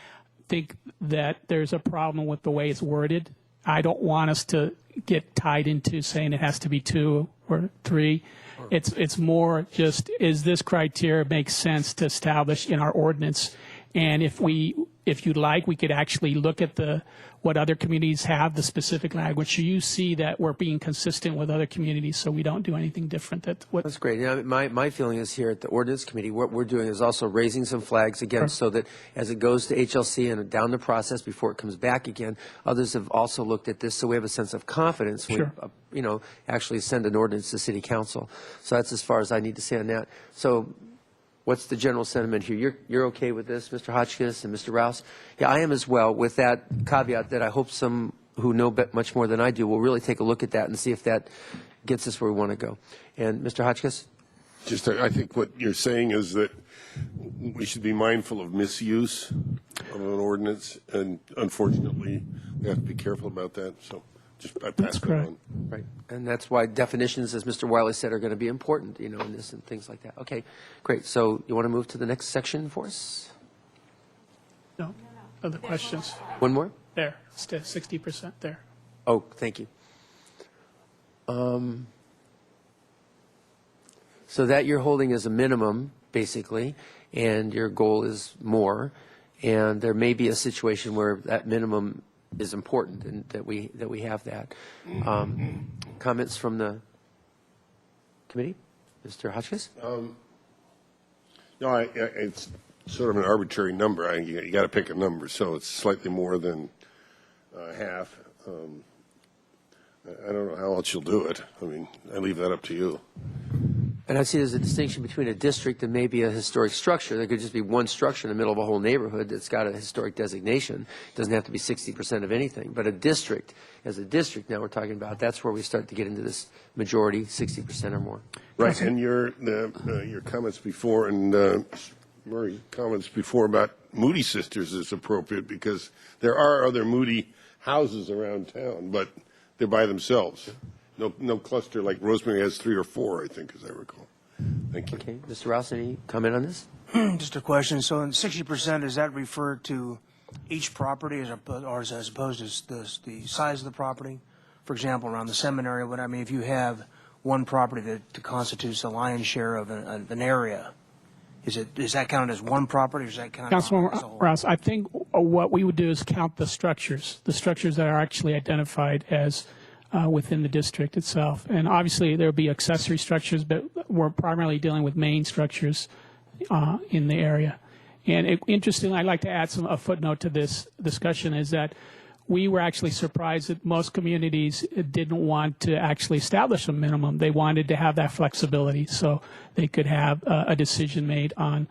[SPEAKER 4] think that there's a problem with the way it's worded. I don't want us to get tied into saying it has to be 2 or 3. It's more just, is this criteria make sense to establish in our ordinance? And if you'd like, we could actually look at what other communities have, the specific language. So you see that we're being consistent with other communities, so we don't do anything different.
[SPEAKER 1] That's great. You know, my feeling is here at the Ordinance Committee, what we're doing is also raising some flags again, so that as it goes to HLC and down the process before it comes back again, others have also looked at this, so we have a sense of confidence when we, actually send an ordinance to City Council. So that's as far as I need to say on that. So what's the general sentiment here? You're okay with this, Mr. Hotchkiss and Mr. Rouse? Yeah, I am as well, with that caveat that I hope some who know much more than I do will really take a look at that and see if that gets us where we want to go. And Mr. Hotchkiss?
[SPEAKER 5] Just, I think what you're saying is that we should be mindful of misuse of an ordinance, and unfortunately, we have to be careful about that. So I pass that on.
[SPEAKER 1] Right, and that's why definitions, as Mr. Wiley said, are going to be important, in this and things like that. Okay, great. So you want to move to the next section for us?
[SPEAKER 4] No? Other questions?
[SPEAKER 1] One more?
[SPEAKER 4] There, 60% there.
[SPEAKER 1] Oh, thank you. So that you're holding as a minimum, basically, and your goal is more, and there may be a situation where that minimum is important, and that we have that. Comments from the committee, Mr. Hotchkiss?
[SPEAKER 5] No, it's sort of an arbitrary number. You got to pick a number, so it's slightly more than half. I don't know how else you'll do it. I mean, I leave that up to you.
[SPEAKER 1] And I see there's a distinction between a district and maybe a historic structure. There could just be one structure in the middle of a whole neighborhood that's got a historic designation. It doesn't have to be 60% of anything. But a district, as a district now we're talking about, that's where we start to get into this majority, 60% or more.
[SPEAKER 5] Right, and your comments before, and Murray's comments before about Moody Sisters is appropriate, because there are other Moody houses around town, but they're by themselves. No cluster like Rosemary has 3 or 4, I think, as I recall. Thank you.
[SPEAKER 1] Okay, Mr. Rouse, any comment on this?
[SPEAKER 7] Just a question. So in 60%, does that refer to each property as opposed to the size of the property? For example, around the seminary, if you have one property that constitutes the lion's share of an area, is that counted as one property, or is that counted as a whole?
[SPEAKER 4] Councilman Rouse, I think what we would do is count the structures that are actually identified as within the district itself. And obviously there will be accessory structures, but we're primarily dealing with main structures in the area. And interestingly, I'd like to add a footnote to this discussion, is that we were actually surprised that most communities didn't want to actually establish a minimum. They wanted to have that flexibility so they could have a decision made on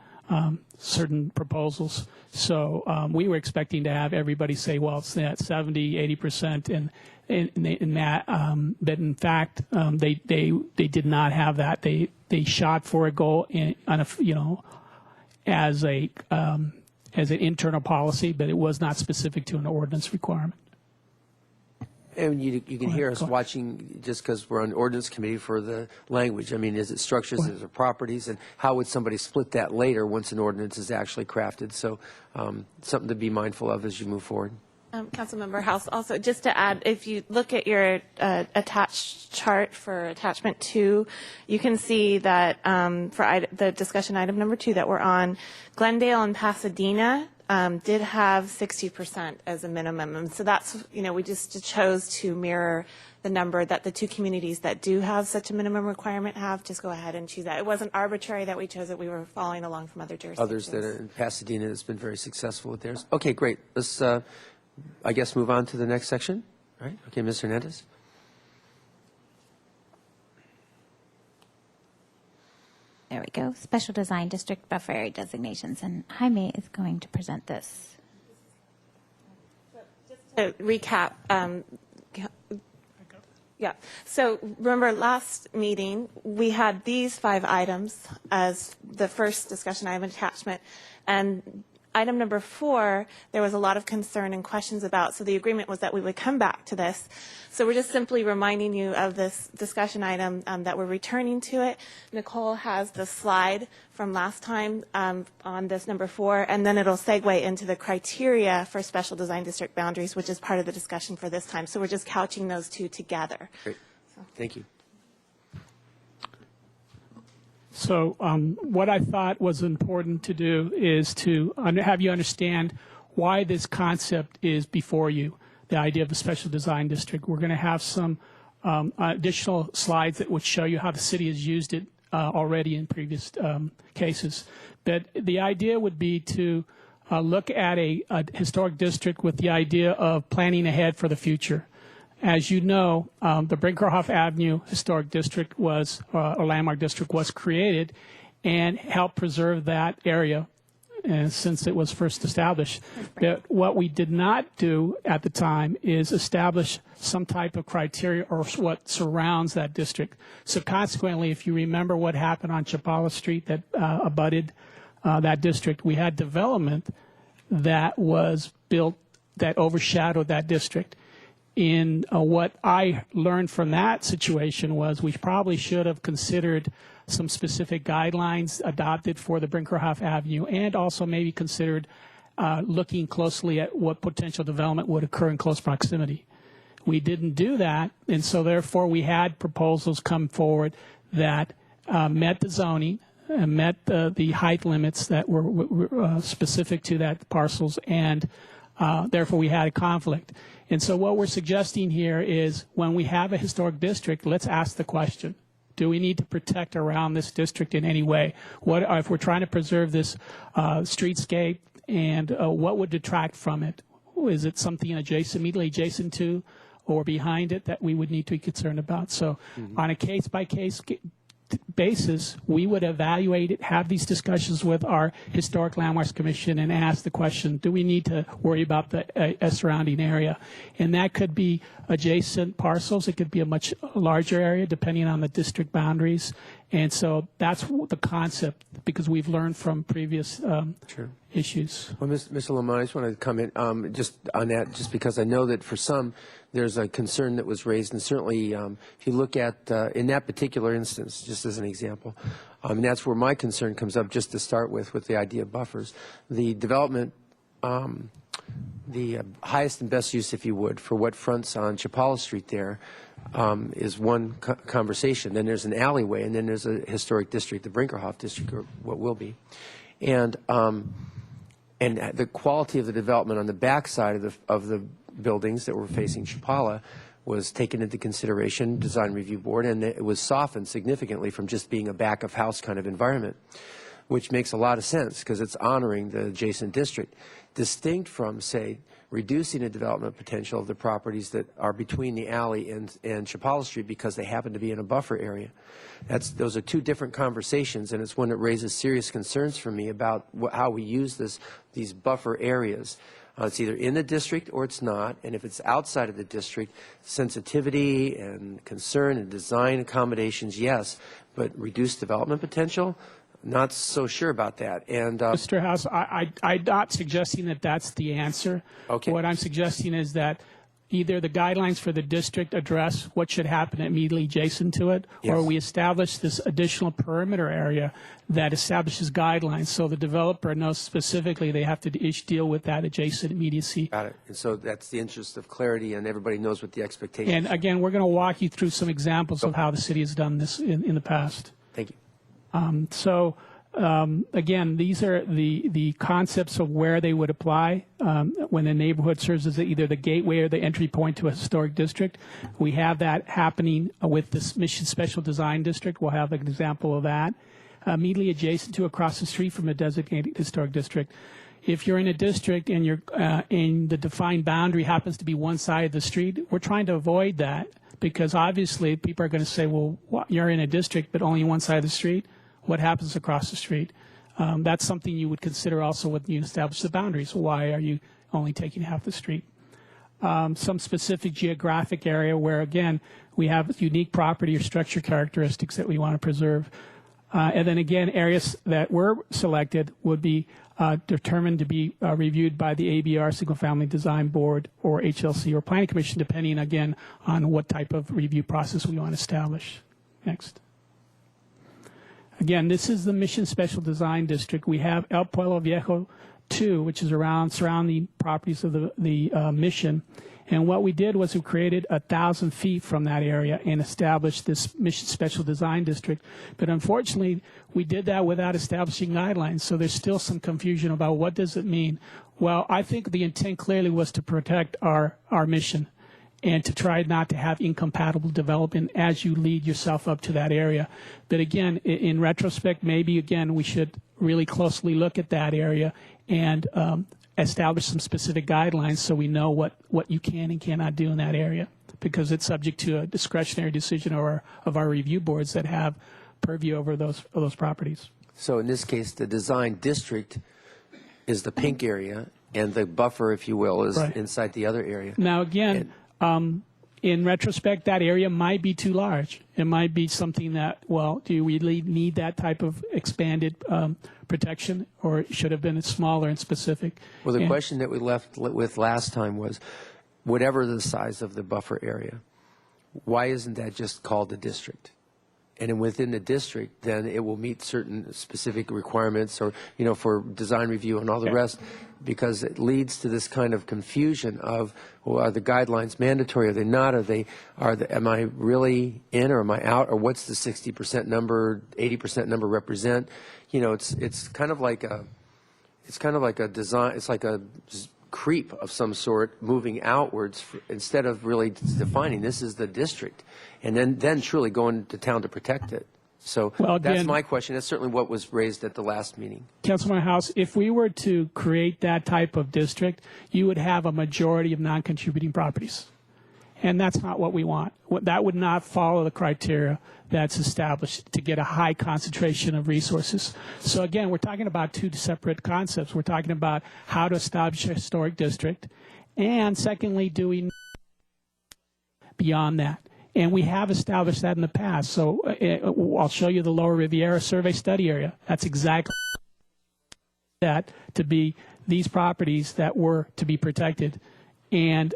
[SPEAKER 4] certain proposals. So we were expecting to have everybody say, well, it's at 70, 80%, and in that, but in fact, they did not have that. They shot for a goal as an internal policy, but it was not specific to an ordinance requirement.
[SPEAKER 1] And you can hear us watching, just because we're on ordinance committee, for the language. I mean, is it structures, is it properties, and how would somebody split that later once an ordinance is actually crafted? So something to be mindful of as you move forward.
[SPEAKER 9] Councilmember House, also just to add, if you look at your attached chart for attachment 2, you can see that for the discussion item number 2 that we're on, Glendale and Pasadena did have 60% as a minimum. And so that's, we just chose to mirror the number that the two communities that do have such a minimum requirement have. Just go ahead and choose that. It wasn't arbitrary that we chose it. We were following along from other jurisdictions.
[SPEAKER 1] Others that are in Pasadena has been very successful with theirs. Okay, great. Let's, I guess, move on to the next section. All right. Okay, Ms. Hernandez.
[SPEAKER 3] There we go. Special Design District Buffer Area Designations. And Jaime is going to present this.
[SPEAKER 9] To recap, yeah. So remember last meeting, we had these 5 items as the first discussion item attachment. And item number 4, there was a lot of concern and questions about. So the agreement was that we would come back to this. So we're just simply reminding you of this discussion item that we're returning to it. Nicole has the slide from last time on this number 4, and then it'll segue into the criteria for special design district boundaries, which is part of the discussion for this time. So we're just couching those two together.
[SPEAKER 1] Great. Thank you.
[SPEAKER 4] So what I thought was important to do is to have you understand why this concept is before you, the idea of the special design district. We're going to have some additional slides that would show you how the city has used it already in previous cases. But the idea would be to look at a historic district with the idea of planning ahead for the future. As you know, the Brinkerhoff Avenue Historic District was, or Landmark District was created and helped preserve that area since it was first established. But what we did not do at the time is establish some type of criteria or what surrounds that district. So consequently, if you remember what happened on Chapala Street that abutted that district, we had development that was built that overshadowed that district. In what I learned from that situation was we probably should have considered some specific guidelines adopted for the Brinkerhoff Avenue and also maybe considered looking closely at what potential development would occur in close proximity. We didn't do that, and so therefore we had proposals come forward that met the zoning, met the height limits that were specific to that parcels, and therefore we had a conflict. And so what we're suggesting here is when we have a historic district, let's ask the question, do we need to protect around this district in any way? What if we're trying to preserve this streetscape, and what would detract from it? Is it something adjacent, immediately adjacent to or behind it that we would need to be concerned about? So on a case-by-case basis, we would evaluate it, have these discussions with our Historic Landmarks Commission and ask the question, do we need to worry about the surrounding area? And that could be adjacent parcels. It could be a much larger area depending on the district boundaries. And so that's the concept because we've learned from previous issues.
[SPEAKER 1] Well, Mr. Lamont, I just want to comment just on that, just because I know that for some, there's a concern that was raised, and certainly if you look at, in that particular instance, just as an example, and that's where my concern comes up just to start with the idea of buffers. The development, the highest and best use, if you would, for what fronts on Chapala Street there is one conversation. Then there's an alleyway, and then there's a historic district, the Brinkerhoff District, or what will be. And the quality of the development on the backside of the buildings that were facing Chapala was taken into consideration, Design Review Board, and it was softened significantly from just being a back-of-house kind of environment, which makes a lot of sense because it's honoring the adjacent district, distinct from, say, reducing the development potential of the properties that are between the alley and Chapala Street because they happen to be in a buffer area. Those are two different conversations, and it's one that raises serious concerns for me about how we use these buffer areas. It's either in the district or it's not, and if it's outside of the district, sensitivity and concern and design accommodations, yes, but reduced development potential, not so sure about that. And
[SPEAKER 4] Mr. House, I'm not suggesting that that's the answer.
[SPEAKER 1] Okay.
[SPEAKER 4] What I'm suggesting is that either the guidelines for the district address what should happen immediately adjacent to it,
[SPEAKER 1] yes,
[SPEAKER 4] or we establish this additional perimeter area that establishes guidelines so the developer knows specifically they have to each deal with that adjacent immediacy.
[SPEAKER 1] Got it. And so that's the interest of clarity, and everybody knows what the expectations
[SPEAKER 4] And again, we're going to walk you through some examples of how the city has done this in the past.
[SPEAKER 1] Thank you.
[SPEAKER 4] So Again, these are the concepts of where they would apply when a neighborhood serves as either the gateway or the entry point to a historic district. We have that happening with this Mission Special Design District. We'll have an example of that. Immediately adjacent to across the street from a designated historic district. If you're in a district and you're in the defined boundary happens to be one side of the street, we're trying to avoid that because obviously people are going to say, well, you're in a district but only one side of the street. What happens across the street? That's something you would consider also when you establish the boundaries. Why are you only taking half the street? Some specific geographic area where, again, we have unique property or structure characteristics that we want to preserve. And then again, areas that were selected would be determined to be reviewed by the ABR Single Family Design Board or HLC or Planning Commission, depending, again, on what type of review process we want to establish. Next. Again, this is the Mission Special Design District. We have El Pueblo Viejo 2, which is around surrounding properties of the mission. And what we did was we created 1,000 feet from that area and established this Mission Special Design District. But unfortunately, we did that without establishing guidelines. So there's still some confusion about what does it mean. Well, I think the intent clearly was to protect our mission and to try not to have incompatible development as you lead yourself up to that area. But again, in retrospect, maybe again, we should really closely look at that area and establish some specific guidelines so we know what you can and cannot do in that area, because it's subject to a discretionary decision of our review boards that have purview over those properties.
[SPEAKER 1] So in this case, the design district is the pink area, and the buffer, if you will, is
[SPEAKER 4] Right.
[SPEAKER 1] inside the other area.
[SPEAKER 4] Now, again, in retrospect, that area might be too large. It might be something that, well, do we really need that type of expanded protection, or it should have been smaller and specific?
[SPEAKER 1] Well, the
[SPEAKER 4] And-
[SPEAKER 1] question that we left with last time was, whatever the size of the buffer area, why isn't that just called a district? And then within the district, then it will meet certain specific requirements, or, you know, for design review and all the rest, because it leads to this kind of confusion of, well, are the guidelines mandatory? Are they not? Am I really in, or am I out? Or what's the 60% number, 80% number represent? You know, it's kind of like a design. It's like a creep of some sort moving outwards instead of really defining this is the district, and then truly going to town to protect it. So
[SPEAKER 4] Well,
[SPEAKER 1] that's
[SPEAKER 4] again-
[SPEAKER 1] my question. That's certainly what was raised at the last meeting.
[SPEAKER 4] Councilman House, if we were to create that type of district, you would have a majority of non-contributing properties. And that's not what we want. That would not follow the criteria that's established to get a high concentration of resources. So again, we're talking about two separate concepts. We're talking about how to establish a historic district, and secondly, doing beyond that. And we have established that in the past. So I'll show you the Lower Riviera Survey Study Area. That's exactly that to be these properties that were to be protected. And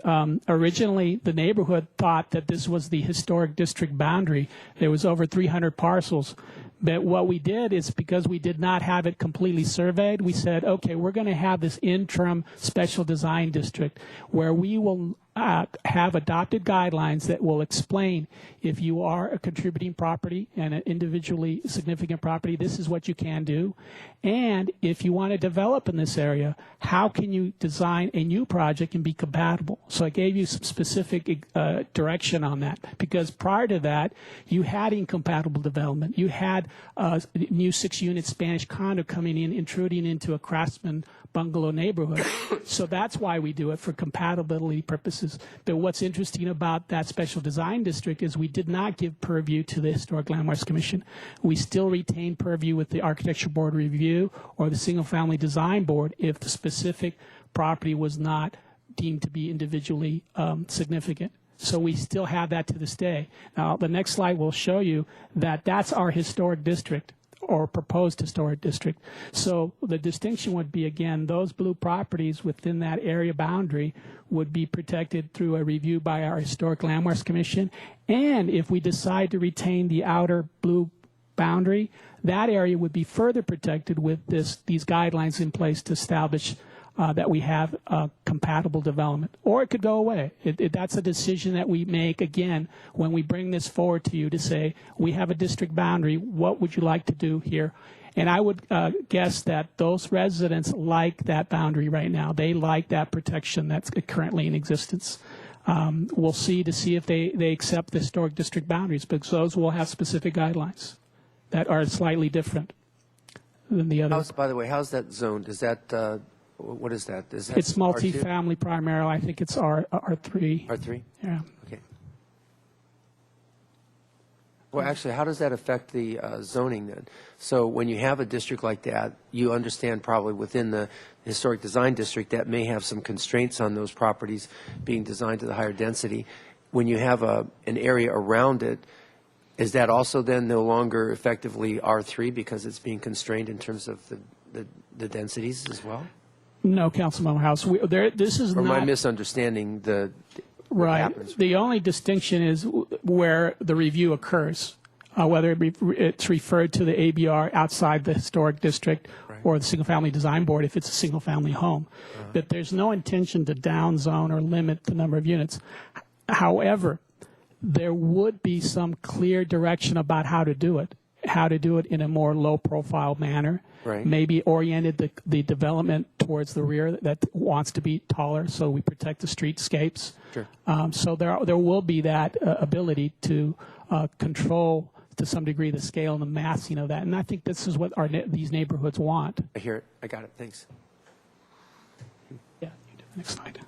[SPEAKER 4] originally, the neighborhood thought that this was the historic district boundary. There was over 300 parcels. But what we did is, because we did not have it completely surveyed, we said, okay, we're going to have this interim special design district where we will have adopted guidelines that will explain if you are a contributing property and an individually significant property, this is what you can do. And if you want to develop in this area, how can you design a new project and be compatible? So I gave you some specific direction on that, because prior to that, you had incompatible development. You had new 6-unit Spanish condo coming in, intruding into a craftsman bungalow neighborhood. So that's why we do it, for compatibility purposes. But what's interesting about that special design district is we did not give purview to the Historic Landmarks Commission. We still retain purview with the Architecture Board Review or the Single Family Design Board if the specific property was not deemed to be individually significant. So we still have that to this day. Now, the next slide will show you that that's our historic district, or proposed historic district. So the distinction would be, again, those blue properties within that area boundary would be protected through a review by our Historic Landmarks Commission. And if we decide to retain the outer blue boundary, that area would be further protected with these guidelines in place to establish that we have compatible development. Or it could go away. That's a decision that we make, again, when we bring this forward to you to say, we have a district boundary, what would you like to do here? And I would guess that those residents like that boundary right now. They like that protection that's currently in existence. We'll see if they accept the historic district boundaries, because those will have specific guidelines that are slightly different than the others.
[SPEAKER 1] By the way, how's that zoned? Is that, what is that? Is that
[SPEAKER 4] It's
[SPEAKER 1] R2?
[SPEAKER 4] multifamily primarily. I think it's R3.
[SPEAKER 1] R3?
[SPEAKER 4] Yeah.
[SPEAKER 1] Okay. Well, actually, how does that affect the zoning then? So when you have a district like that, you understand probably within the historic design district that may have some constraints on those properties being designed to the higher density. When you have an area around it, is that also then no longer effectively R3 because it's being constrained in terms of the densities as well?
[SPEAKER 4] No, Councilmember House. This is
[SPEAKER 1] Or am I
[SPEAKER 4] not
[SPEAKER 1] misunderstanding what
[SPEAKER 4] right.
[SPEAKER 1] happens?
[SPEAKER 4] The only distinction is where the review occurs, whether it's referred to the ABR outside the historic district or the single-family design board if it's a single-family home. But there's no intention to downzone or limit the number of units. However, there would be some clear direction about how to do it in a more low-profile manner.
[SPEAKER 1] Right.
[SPEAKER 4] Maybe oriented the development towards the rear that wants to be taller, so we protect the streetscapes.
[SPEAKER 1] Sure.
[SPEAKER 4] So there will be that ability to control to some degree the scale and the massing of that, and I think this is what these neighborhoods want.
[SPEAKER 1] I hear it. I got it. Thanks.
[SPEAKER 4] Yeah. Next slide.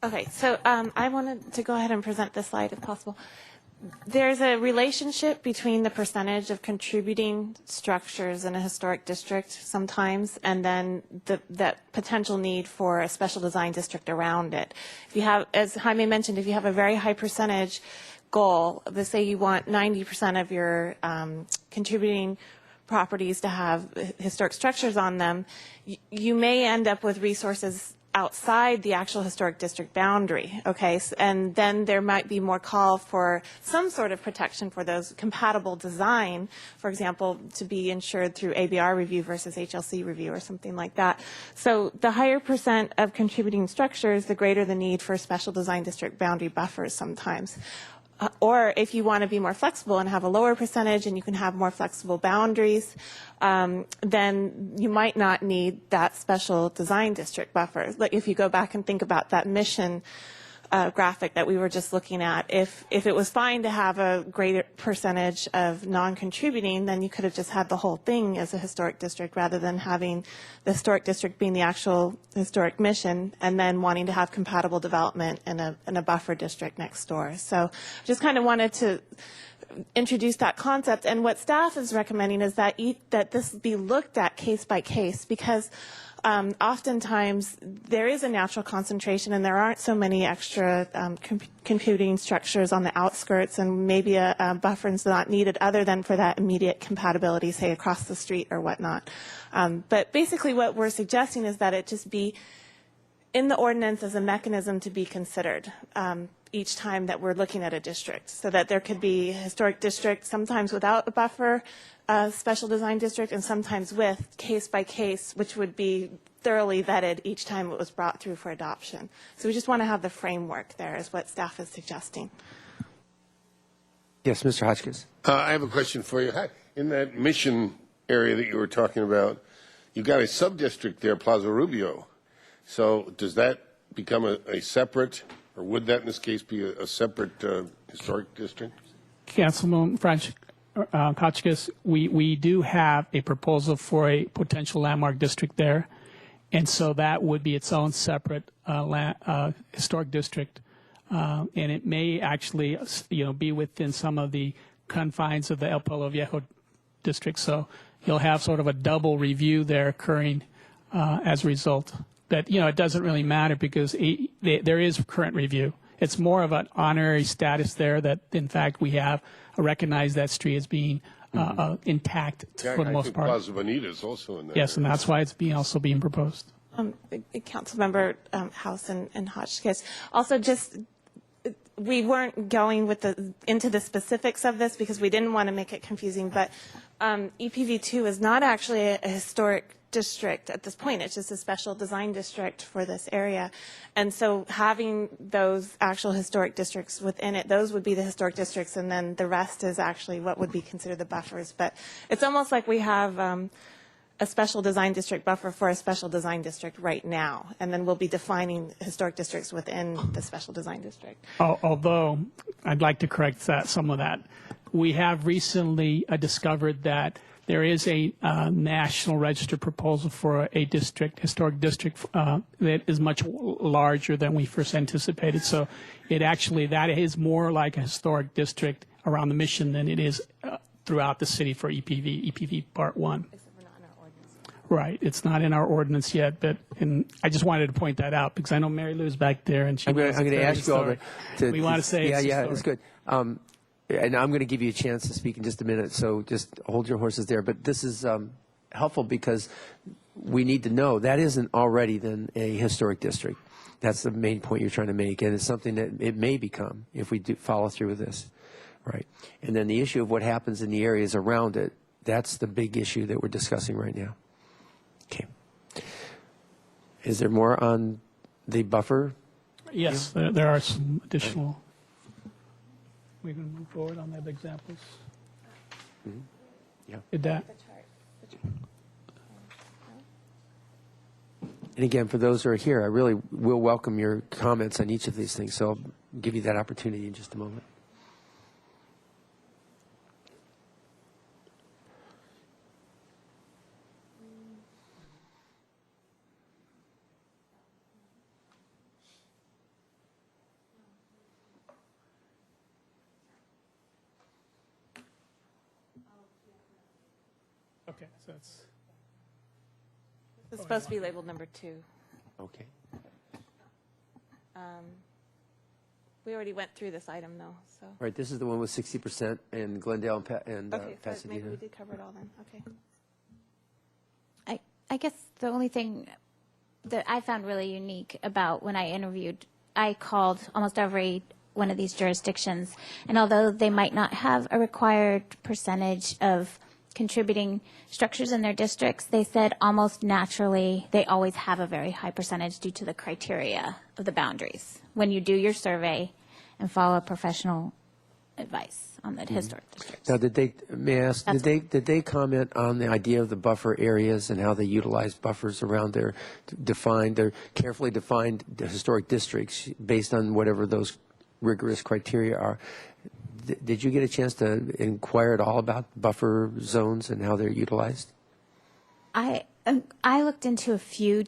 [SPEAKER 9] Okay, so I wanted to go ahead and present this slide if possible. There's a relationship between the percentage of contributing structures in a historic district sometimes and then that potential need for a special design district around it. If you have, as Jaime mentioned, if you have a very high percentage goal, let's say you want 90% of your contributing properties to have historic structures on them, you may end up with resources outside the actual historic district boundary, okay? And then there might be more call for some sort of protection for those compatible design, for example, to be insured through ABR review versus HLC review or something like that. So the higher percent of contributing structures, the greater the need for special design district boundary buffers sometimes. Or if you want to be more flexible and have a lower percentage and you can have more flexible boundaries, then you might not need that special design district buffer. Like if you go back and think about that mission graphic that we were just looking at, if it was fine to have a greater percentage of non-contributing, then you could have just had the whole thing as a historic district rather than having the historic district being the actual historic mission and then wanting to have compatible development in a buffer district next door. So just kind of wanted to introduce that concept. And what staff is recommending is that this be looked at case by case because oftentimes there is a natural concentration and there aren't so many extra computing structures on the outskirts and maybe a buffer is not needed other than for that immediate compatibility, say across the street or whatnot. But basically what we're suggesting is that it just be in the ordinance as a mechanism to be considered each time that we're looking at a district, so that there could be a historic district sometimes without a buffer, special design district, and sometimes with case by case, which would be thoroughly vetted each time it was brought through for adoption. So we just want to have the framework there is what staff is suggesting.
[SPEAKER 1] Yes, Mr. Hotchkiss.
[SPEAKER 5] I have a question for you. In that mission area that you were talking about, you got a sub-district there, Plaza Rubio. So does that become a separate, or would that in this case be a separate historic district?
[SPEAKER 4] Councilman Hotchkiss, we do have a proposal for a potential landmark district there, and so that would be its own separate historic district, and it may actually, be within some of the confines of the El Pueblo Viejo district. So you'll have sort of a double review there occurring as a result. But it doesn't really matter because there is current review. It's more of an honorary status there that, in fact, we have recognized that street as being intact for the most part.
[SPEAKER 5] Plaza Bonita is also in there.
[SPEAKER 4] Yes, and that's why it's also being proposed.
[SPEAKER 9] Councilmember House and Hotchkiss. Also, just we weren't going into the specifics of this because we didn't want to make it confusing, but EPV2 is not actually a historic district at this point. It's just a special design district for this area. And so having those actual historic districts within it, those would be the historic districts, and then the rest is actually what would be considered the buffers. But it's almost like we have a special design district buffer for a special design district right now, and then we'll be defining historic districts within the special design district.
[SPEAKER 4] Although I'd like to correct some of that. We have recently discovered that there is a national register proposal for a historic district that is much larger than we first anticipated. So that is more like a historic district around the mission than it is throughout the city for EPV Part 1. Right. It's not in our ordinance yet, but I just wanted to point that out because I know Mary Lou's back there, and
[SPEAKER 1] I'm going to ask you all to
[SPEAKER 4] we want to say
[SPEAKER 1] it's good. And I'm going to give you a chance to speak in just a minute, so just hold your horses there. But this is helpful because we need to know that isn't already then a historic district. That's the main point you're trying to make, and it's something that it may become if we do follow through with this. Right. And then the issue of what happens in the areas around it, that's the big issue that we're discussing right now. Okay. Is there more on the buffer?
[SPEAKER 4] Yes, there are some additional. We can move forward on the other examples.
[SPEAKER 1] Mm-hmm. Yeah.
[SPEAKER 4] Did that?
[SPEAKER 1] And again, for those who are here, I really will welcome your comments on each of these things. So I'll give you that opportunity in just a moment.
[SPEAKER 4] Okay, so it's.
[SPEAKER 9] It's supposed to be labeled number 2.
[SPEAKER 1] Okay.
[SPEAKER 9] We already went through this item, though, so.
[SPEAKER 1] Right. This is the one with 60% in Glendale and
[SPEAKER 9] Okay, so
[SPEAKER 1] Pasadena.
[SPEAKER 9] maybe we did cover it all then. Okay.
[SPEAKER 3] I guess the only thing that I found really unique about when I interviewed, I called almost every one of these jurisdictions, and although they might not have a required percentage of contributing structures in their districts, they said almost naturally they always have a very high percentage due to the criteria of the boundaries when you do your survey and follow professional advice on the historic districts.
[SPEAKER 1] Now, did they comment on the idea of the buffer areas and how they utilize buffers around their carefully defined historic districts based on whatever those rigorous criteria are? Did you get a chance to inquire at all about buffer zones and how they're utilized?
[SPEAKER 3] I looked into a few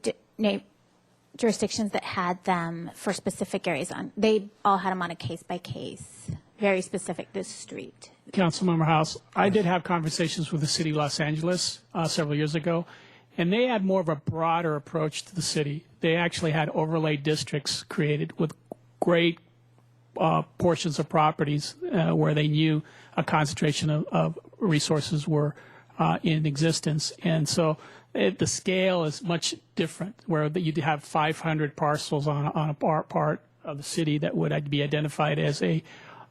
[SPEAKER 3] jurisdictions that had them for specific areas. They all had them on a case-by-case, very specific to the street.
[SPEAKER 4] Councilmember House, I did have conversations with the city of Los Angeles several years ago, and they had more of a broader approach to the city. They actually had overlay districts created with great portions of properties where they knew a concentration of resources were in existence. And so the scale is much different, where you'd have 500 parcels on a part of the city that would be identified as a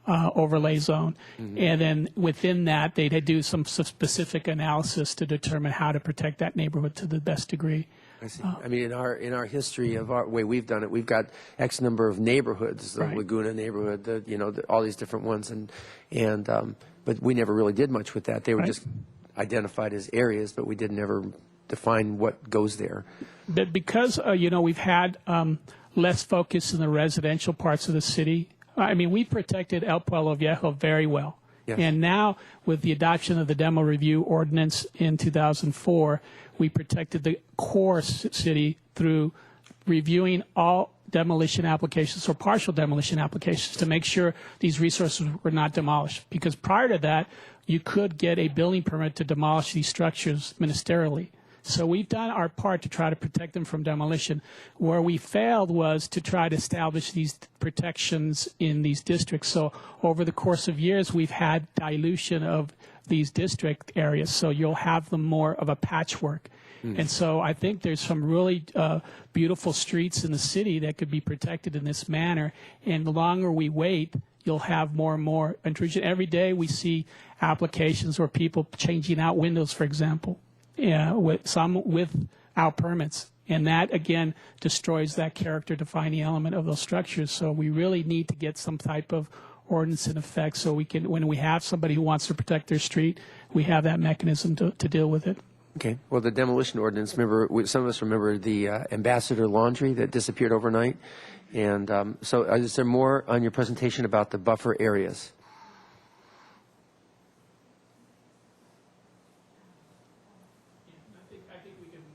[SPEAKER 4] overlay zone. Mm-hmm. And then within that, they'd do some specific analysis to determine how to protect that neighborhood to the best degree.
[SPEAKER 1] I see. I mean, in our history of our way we've done it, we've got X number of neighborhoods, the
[SPEAKER 4] Right.
[SPEAKER 1] Laguna neighborhood, all these different ones, but we never really did much with that. They were
[SPEAKER 4] Right.
[SPEAKER 1] just identified as areas, but we didn't ever define what goes there.
[SPEAKER 4] But because, we've had less focus in the residential parts of the city, I mean, we protected El Pueblo Viejo very well.
[SPEAKER 1] Yes.
[SPEAKER 4] And now, with the adoption of the demo review ordinance in 2004, we protected the core city through reviewing all demolition applications or partial demolition applications to make sure these resources were not demolished. Because prior to that, you could get a building permit to demolish these structures ministerially. So we've done our part to try to protect them from demolition. Where we failed was to try to establish these protections in these districts. So over the course of years, we've had dilution of these district areas. So you'll have them more of a patchwork. And so I think there's some really beautiful streets in the city that could be protected in this manner. And the longer we wait, you'll have more and more intrusion. Every day we see applications or people changing out windows, for example. some without permits. And that, again, destroys that character-defining element of those structures. So we really need to get some type of ordinance in effect so we can, when we have somebody who wants to protect their street, we have that mechanism to deal with it.
[SPEAKER 1] Okay. Well, the demolition ordinance, remember, some of us remember the Ambassador Laundry that disappeared overnight. And so is there more on your presentation about the buffer areas?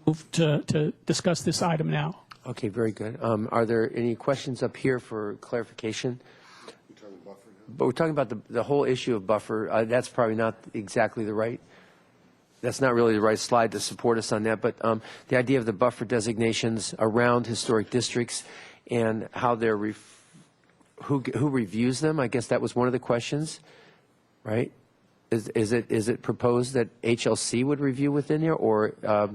[SPEAKER 4] Move to discuss this item now.
[SPEAKER 1] Okay, very good. Are there any questions up here for clarification? But we're talking about the whole issue of buffer. That's probably not exactly the right. That's not really the right slide to support us on that. But the idea of the buffer designations around historic districts and how they're who reviews them. I guess that was one of the questions, right? Is it proposed that HLC would review within there, or or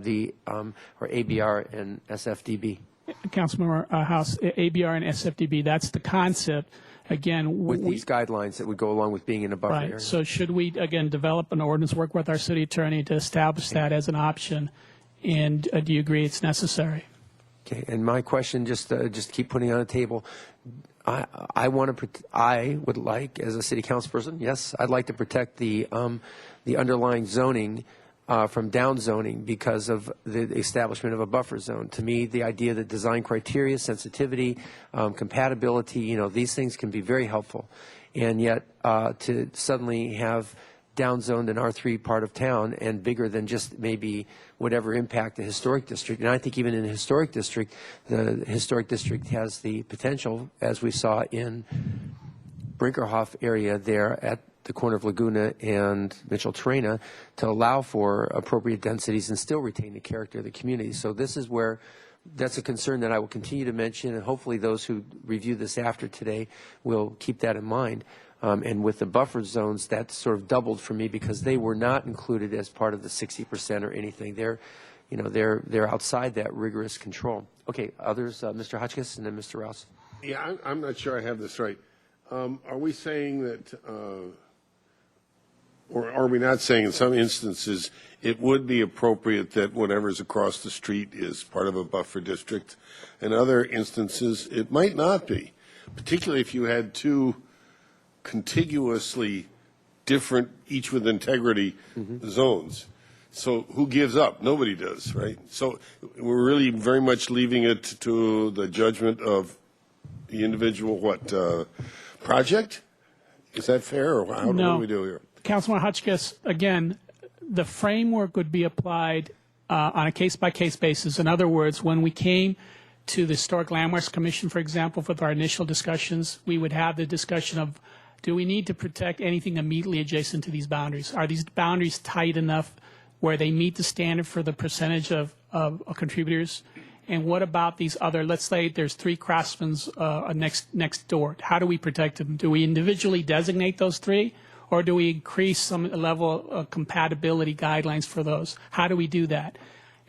[SPEAKER 1] ABR and SFDB?
[SPEAKER 4] Councilmember House, ABR and SFDB. That's the concept. Again,
[SPEAKER 1] with these guidelines that would go along with being in a buffer area.
[SPEAKER 4] Right. So should we, again, develop an ordinance, work with our city attorney to establish that as an option? And do you agree it's necessary?
[SPEAKER 1] Okay. And my question, just keep putting it on the table. I would like, as a city council person, yes, I'd like to protect the underlying zoning from down zoning because of the establishment of a buffer zone. To me, the idea that design criteria, sensitivity, compatibility, these things can be very helpful. And yet to suddenly have downzoned an R3 part of town and bigger than just maybe whatever impact the historic district. And I think even in the historic district has the potential, as we saw in Brinkerhoff area there at the corner of Laguna and Mitchell-Terena, to allow for appropriate densities and still retain the character of the community. So this is where that's a concern that I will continue to mention, and hopefully those who review this after today will keep that in mind. And with the buffer zones, that sort of doubled for me because they were not included as part of the 60% or anything. They're outside that rigorous control. Okay, others, Mr. Hotchkiss and then Mr. Rouse.
[SPEAKER 5] Yeah, I'm not sure I have this right. Are we saying that, or are we not saying in some instances it would be appropriate that whatever's across the street is part of a buffer district? In other instances, it might not be, particularly if you had two contiguously different, each with integrity, zones. So who gives up? Nobody does, right? So we're really very much leaving it to the judgment of the individual, project? Is that fair, or what do we do here?
[SPEAKER 4] Councilman Hotchkiss, again, the framework would be applied on a case-by-case basis. In other words, when we came to the Historic Landmarks Commission, for example, with our initial discussions, we would have the discussion of, do we need to protect anything immediately adjacent to these boundaries? Are these boundaries tight enough where they meet the standard for the percentage of contributors? And what about these other, let's say there's 3 craftsmen next door. How do we protect them? Do we individually designate those 3? Or do we increase some level of compatibility guidelines for those? How do we do that?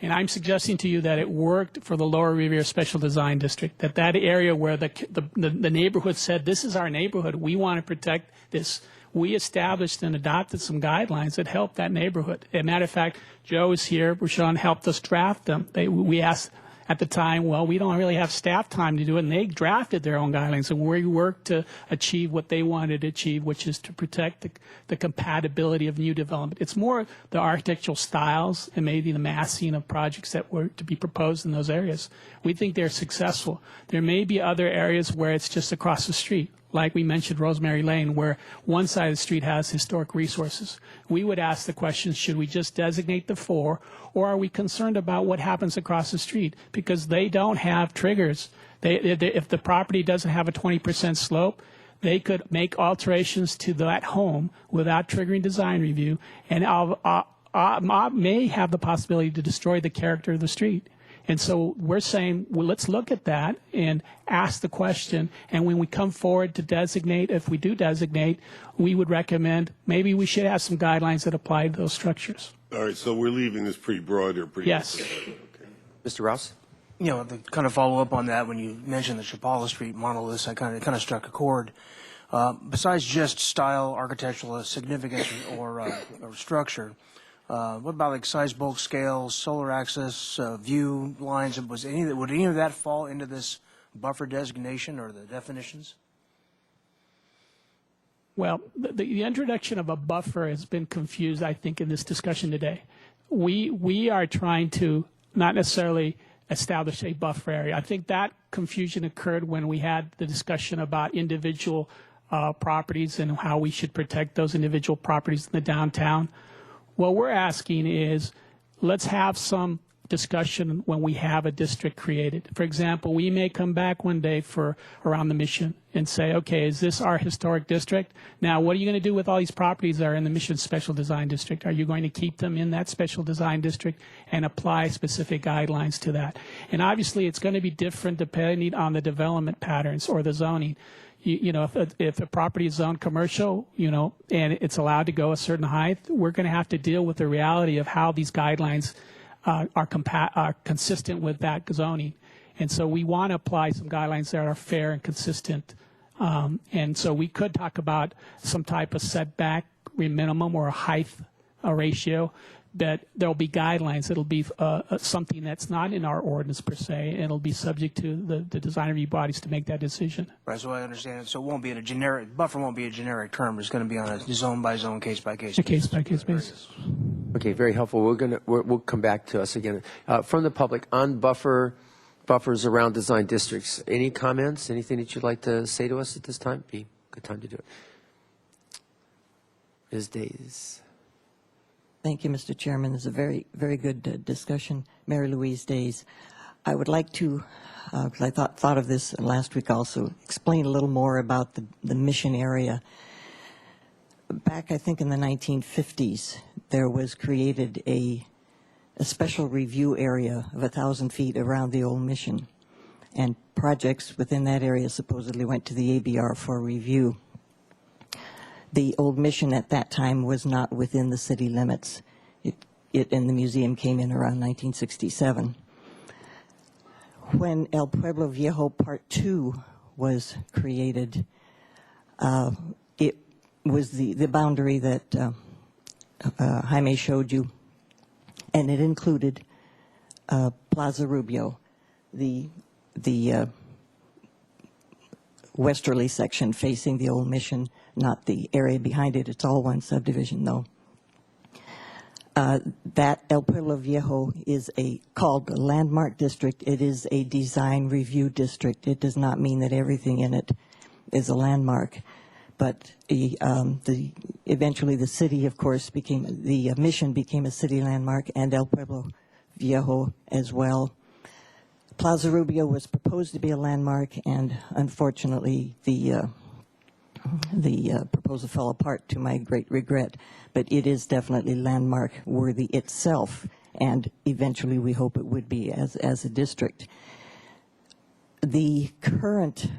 [SPEAKER 4] And I'm suggesting to you that it worked for the Lower Riviera Special Design District, that area where the neighborhood said, this is our neighborhood, we want to protect this. We established and adopted some guidelines that helped that neighborhood. As a matter of fact, Joe is here, Rashawn helped us draft them. We asked at the time, well, we don't really have staff time to do it, and they drafted their own guidelines, and we worked to achieve what they wanted to achieve, which is to protect the compatibility of new development. It's more the architectural styles and maybe the massing of projects that were to be proposed in those areas. We think they're successful. There may be other areas where it's just across the street, like we mentioned Rosemary Lane, where one side of the street has historic resources. We would ask the question, should we just designate the 4, or are we concerned about what happens across the street? Because they don't have triggers. If the property doesn't have a 20% slope, they could make alterations to that home without triggering design review, and may have the possibility to destroy the character of the street. And so we're saying, well, let's look at that and ask the question. And when we come forward to designate, if we do designate, we would recommend maybe we should have some guidelines that apply to those structures.
[SPEAKER 5] All right, so we're leaving this pretty broad or pretty...
[SPEAKER 4] Yes.
[SPEAKER 5] Okay.
[SPEAKER 1] Mr. Rouse?
[SPEAKER 7] To kind of follow up on that, when you mentioned the Chapala Street monoliths, I kind of struck a chord. Besides just style, architectural significance, or structure, What about like size, bulk, scale, solar access, view lines? Would any of that fall into this buffer designation or the definitions?
[SPEAKER 4] Well, the introduction of a buffer has been confused, I think, in this discussion today. We are trying to not necessarily establish a buffer area. I think that confusion occurred when we had the discussion about individual properties and how we should protect those individual properties in the downtown. What we're asking is, let's have some discussion when we have a district created. For example, we may come back one day for around the Mission and say, okay, is this our historic district? Now, what are you going to do with all these properties that are in the Mission Special Design District? Are you going to keep them in that Special Design District and apply specific guidelines to that? And obviously, it's going to be different depending on the development patterns or the zoning. You know, if a property is zoned commercial, you know, and it's allowed to go a certain height, we're going to have to deal with the reality of how these guidelines are consistent with that zoning. And so we want to apply some guidelines that are fair and consistent. And so we could talk about some type of setback minimum or a height ratio, but there'll be guidelines. It'll be something that's not in our ordinance per se, and it'll be subject to the design review bodies to make that decision.
[SPEAKER 7] Right, so I understand it. So it won't be in a generic, buffer won't be a generic term. It's going to be on a zone-by-zone, case-by-case
[SPEAKER 4] A case-by-case basis.
[SPEAKER 1] Okay, very helpful. We'll come back to us again. From the public, on buffers around design districts, any comments, anything that you'd like to say to us at this time? Be a good time to do it. Ms. Days.
[SPEAKER 10] Thank you, Mr. Chairman. This is a very, very good discussion. Mary Louise Days. I would like to, because I thought of this last week also, explain a little more about the Mission area. Back, I think, in the 1950s, there was created a special review area of 1,000 feet around the old Mission, and projects within that area supposedly went to the ABR for review. The old Mission at that time was not within the city limits. It and the museum came in around 1967. When El Pueblo Viejo Part 2 was created, it was the boundary that Jaime showed you, and it included Plaza Rubio, the westerly section facing the old Mission, not the area behind it. It's all one subdivision, though. That El Pueblo Viejo is called a landmark district. It is a design review district. It does not mean that everything in it is a landmark. But eventually the city, of course, the Mission became a city landmark, and El Pueblo Viejo as well. Plaza Rubio was proposed to be a landmark, and unfortunately the proposal fell apart to my great regret. But it is definitely landmark worthy itself, and eventually we hope it would be as a district. The current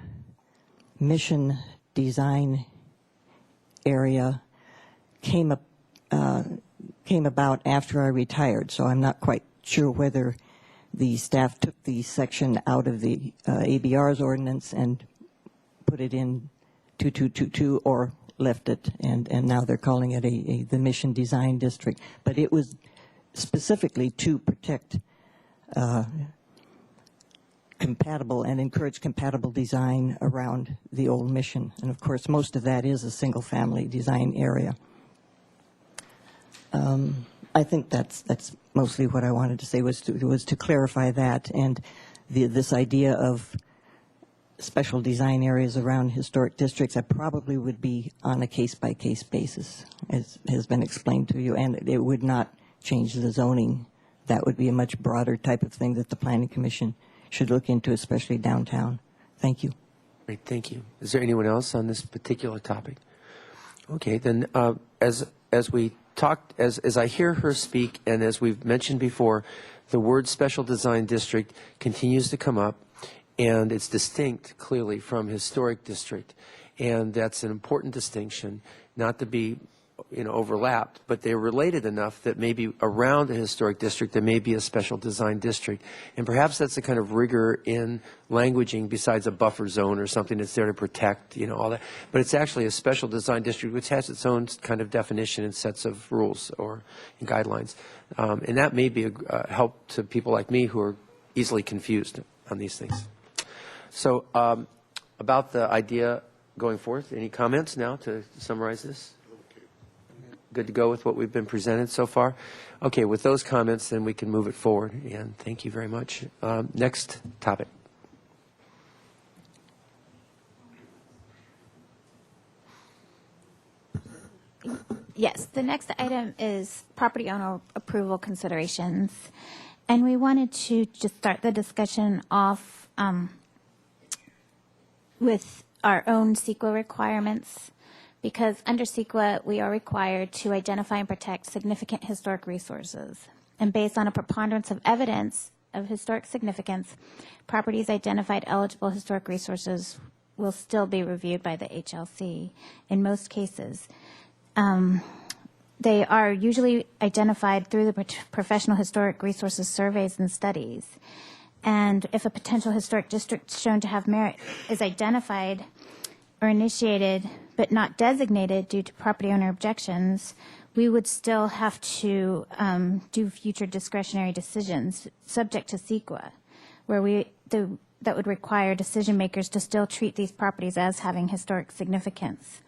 [SPEAKER 10] Mission design area came about after I retired, so I'm not quite sure whether the staff took the section out of the ABR's ordinance and put it in 2222 or left it, and now they're calling it the Mission Design District. But it was specifically to protect compatible and encourage compatible design around the old Mission. And of course, most of that is a single-family design area. I think that's mostly what I wanted to say, was to clarify that, and this idea of special design areas around historic districts. I probably would be on a case-by-case basis, as has been explained to you, and it would not change the zoning. That would be a much broader type of thing that the Planning Commission should look into, especially downtown. Thank you.
[SPEAKER 1] Great, thank you. Is there anyone else on this particular topic? Okay, then as we talked, as I hear her speak, and as we've mentioned before, the word special design district continues to come up, and it's distinct clearly from historic district, and that's an important distinction, not to be overlapped, but they're related enough that maybe around a historic district there may be a special design district. And perhaps that's the kind of rigor in languaging besides a buffer zone or something that's there to protect, all that. But it's actually a special design district which has its own kind of definition and sets of rules or guidelines. And that may be a help to people like me who are easily confused on these things. So about the idea going forth, any comments now to summarize this? Good to go with what we've been presented so far? Okay, with those comments, then we can move it forward. And thank you very much. Next topic.
[SPEAKER 3] Yes, the next item is property owner approval considerations. And we wanted to just start the discussion off with our own CEQA requirements, because under CEQA, we are required to identify and protect significant historic resources. And based on a preponderance of evidence of historic significance, properties identified eligible historic resources will still be reviewed by the HLC in most cases. They are usually identified through the professional historic resources surveys and studies. And if a potential historic district shown to have merit is identified or initiated but not designated due to property owner objections, we would still have to do future discretionary decisions subject to CEQA, where that would require decision makers to still treat these properties as having historic significance.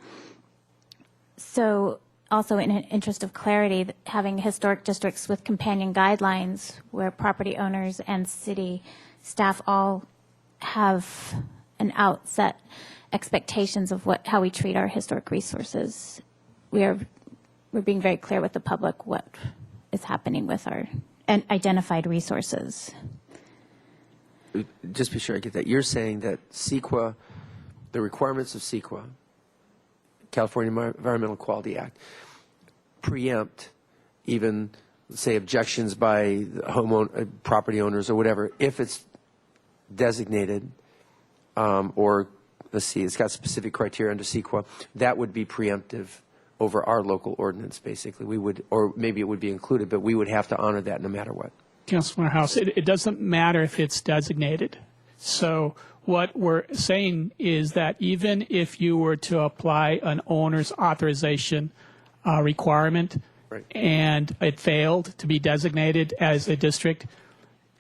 [SPEAKER 3] So also in an interest of clarity, having historic districts with companion guidelines where property owners and city staff all have an outset expectations of how we treat our historic resources. We're being very clear with the public what is happening with our identified resources.
[SPEAKER 1] Just be sure I get that. You're saying that CEQA, the requirements of CEQA, California Environmental Quality Act, preempt even, say, objections by property owners or whatever, if it's designated or, let's see, it's got specific criteria under CEQA, that would be preemptive over our local ordinance, basically. We would, or maybe it would be included, but we would have to honor that no matter what.
[SPEAKER 4] Councilman House, it doesn't matter if it's designated. So what we're saying is that even if you were to apply an owner's authorization requirement,
[SPEAKER 1] right,
[SPEAKER 4] and it failed to be designated as a district,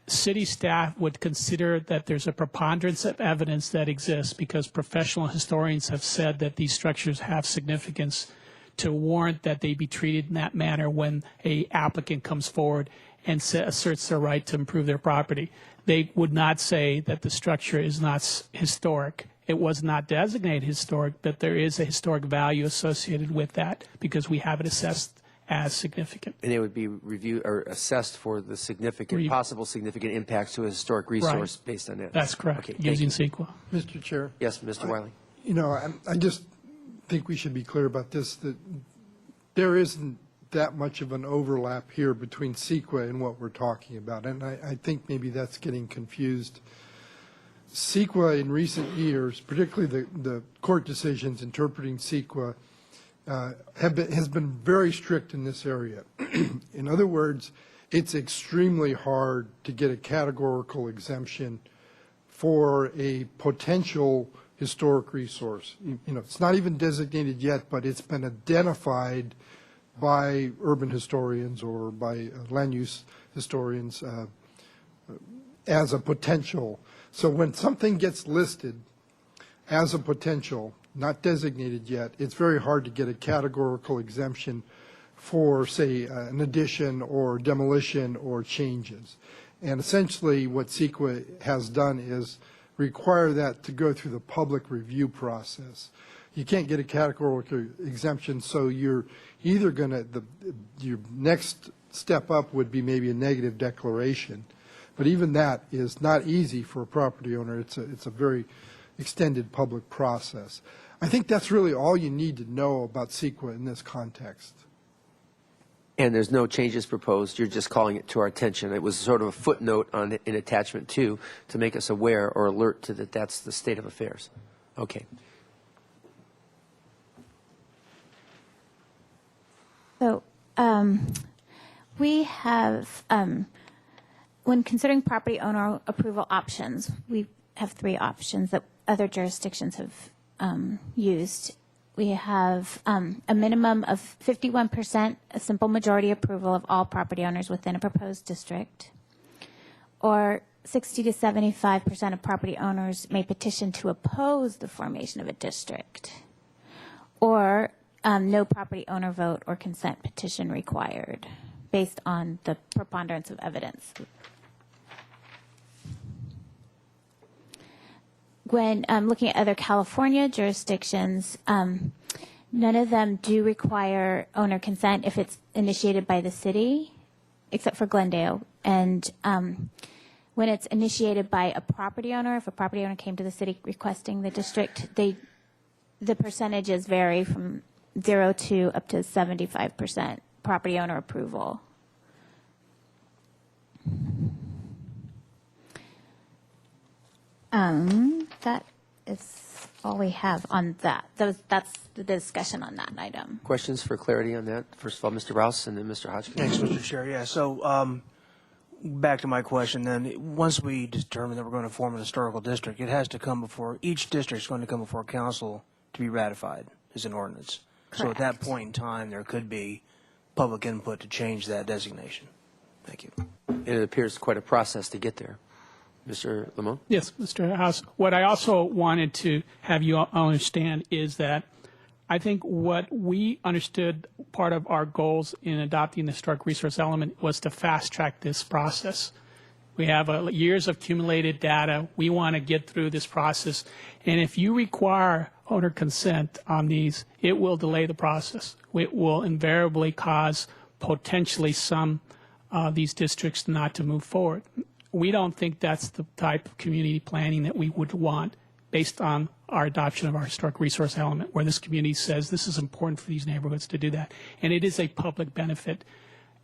[SPEAKER 4] city staff would consider that there's a preponderance of evidence that exists because professional historians have said that these structures have significance to warrant that they be treated in that manner when a applicant comes forward and asserts their right to improve their property. They would not say that the structure is not historic. It was not designated historic, but there is a historic value associated with that because we have it assessed as significant.
[SPEAKER 1] And it would be reviewed or assessed for the possible significant impacts to a historic resource based on that.
[SPEAKER 4] That's correct,
[SPEAKER 1] okay,
[SPEAKER 4] using CEQA.
[SPEAKER 6] Mr. Chair?
[SPEAKER 1] Yes, Mr. Wiley.
[SPEAKER 6] I just think we should be clear about this, that there isn't that much of an overlap here between CEQA and what we're talking about, and I think maybe that's getting confused. CEQA in recent years, particularly the court decisions interpreting CEQA, has been very strict in this area. In other words, it's extremely hard to get a categorical exemption for a potential historic resource. It's not even designated yet, but it's been identified by urban historians or by land use historians as a potential. So when something gets listed as a potential, not designated yet, it's very hard to get a categorical exemption for, say, an addition or demolition or changes. And essentially what CEQA has done is require that to go through the public review process. You can't get a categorical exemption, so you're either going to, your next step up would be maybe a negative declaration. But even that is not easy for a property owner. It's a very extended public process. I think that's really all you need to know about CEQA in this context.
[SPEAKER 1] And there's no changes proposed. You're just calling it to our attention. It was sort of a footnote in attachment 2 to make us aware or alert to that that's the state of affairs. Okay.
[SPEAKER 3] So we have, when considering property owner approval options, we have 3 options that other jurisdictions have used. We have a minimum of 51%, a simple majority approval of all property owners within a proposed district, or 60 to 75% of property owners may petition to oppose the formation of a district, or no property owner vote or consent petition required based on the preponderance of evidence. When looking at other California jurisdictions, none of them do require owner consent if it's initiated by the city, except for Glendale. And when it's initiated by a property owner, if a property owner came to the city requesting the district, the percentages vary from 0 to up to 75% property owner approval. That is all we have on that. That's the discussion on that item.
[SPEAKER 1] Questions for clarity on that? First of all, Mr. Rouse and then Mr. Hodgkin.
[SPEAKER 7] Thanks, Mr. Chair. Yeah, so back to my question then. Once we determine that we're going to form an historical district, it has to come before, each district is going to come before council to be ratified as an ordinance.
[SPEAKER 3] Correct.
[SPEAKER 7] So at that point in time, there could be public input to change that designation. Thank you.
[SPEAKER 1] It appears quite a process to get there. Mr. Lamont?
[SPEAKER 4] Yes, Mr. House. What I also wanted to have you all understand is that I think what we understood part of our goals in adopting the historic resource element was to fast track this process. We have years of accumulated data. We want to get through this process. And if you require owner consent on these, it will delay the process. It will invariably cause potentially some of these districts not to move forward. We don't think that's the type of community planning that we would want based on our adoption of our historic resource element, where this community says this is important for these neighborhoods to do that. And it is a public benefit.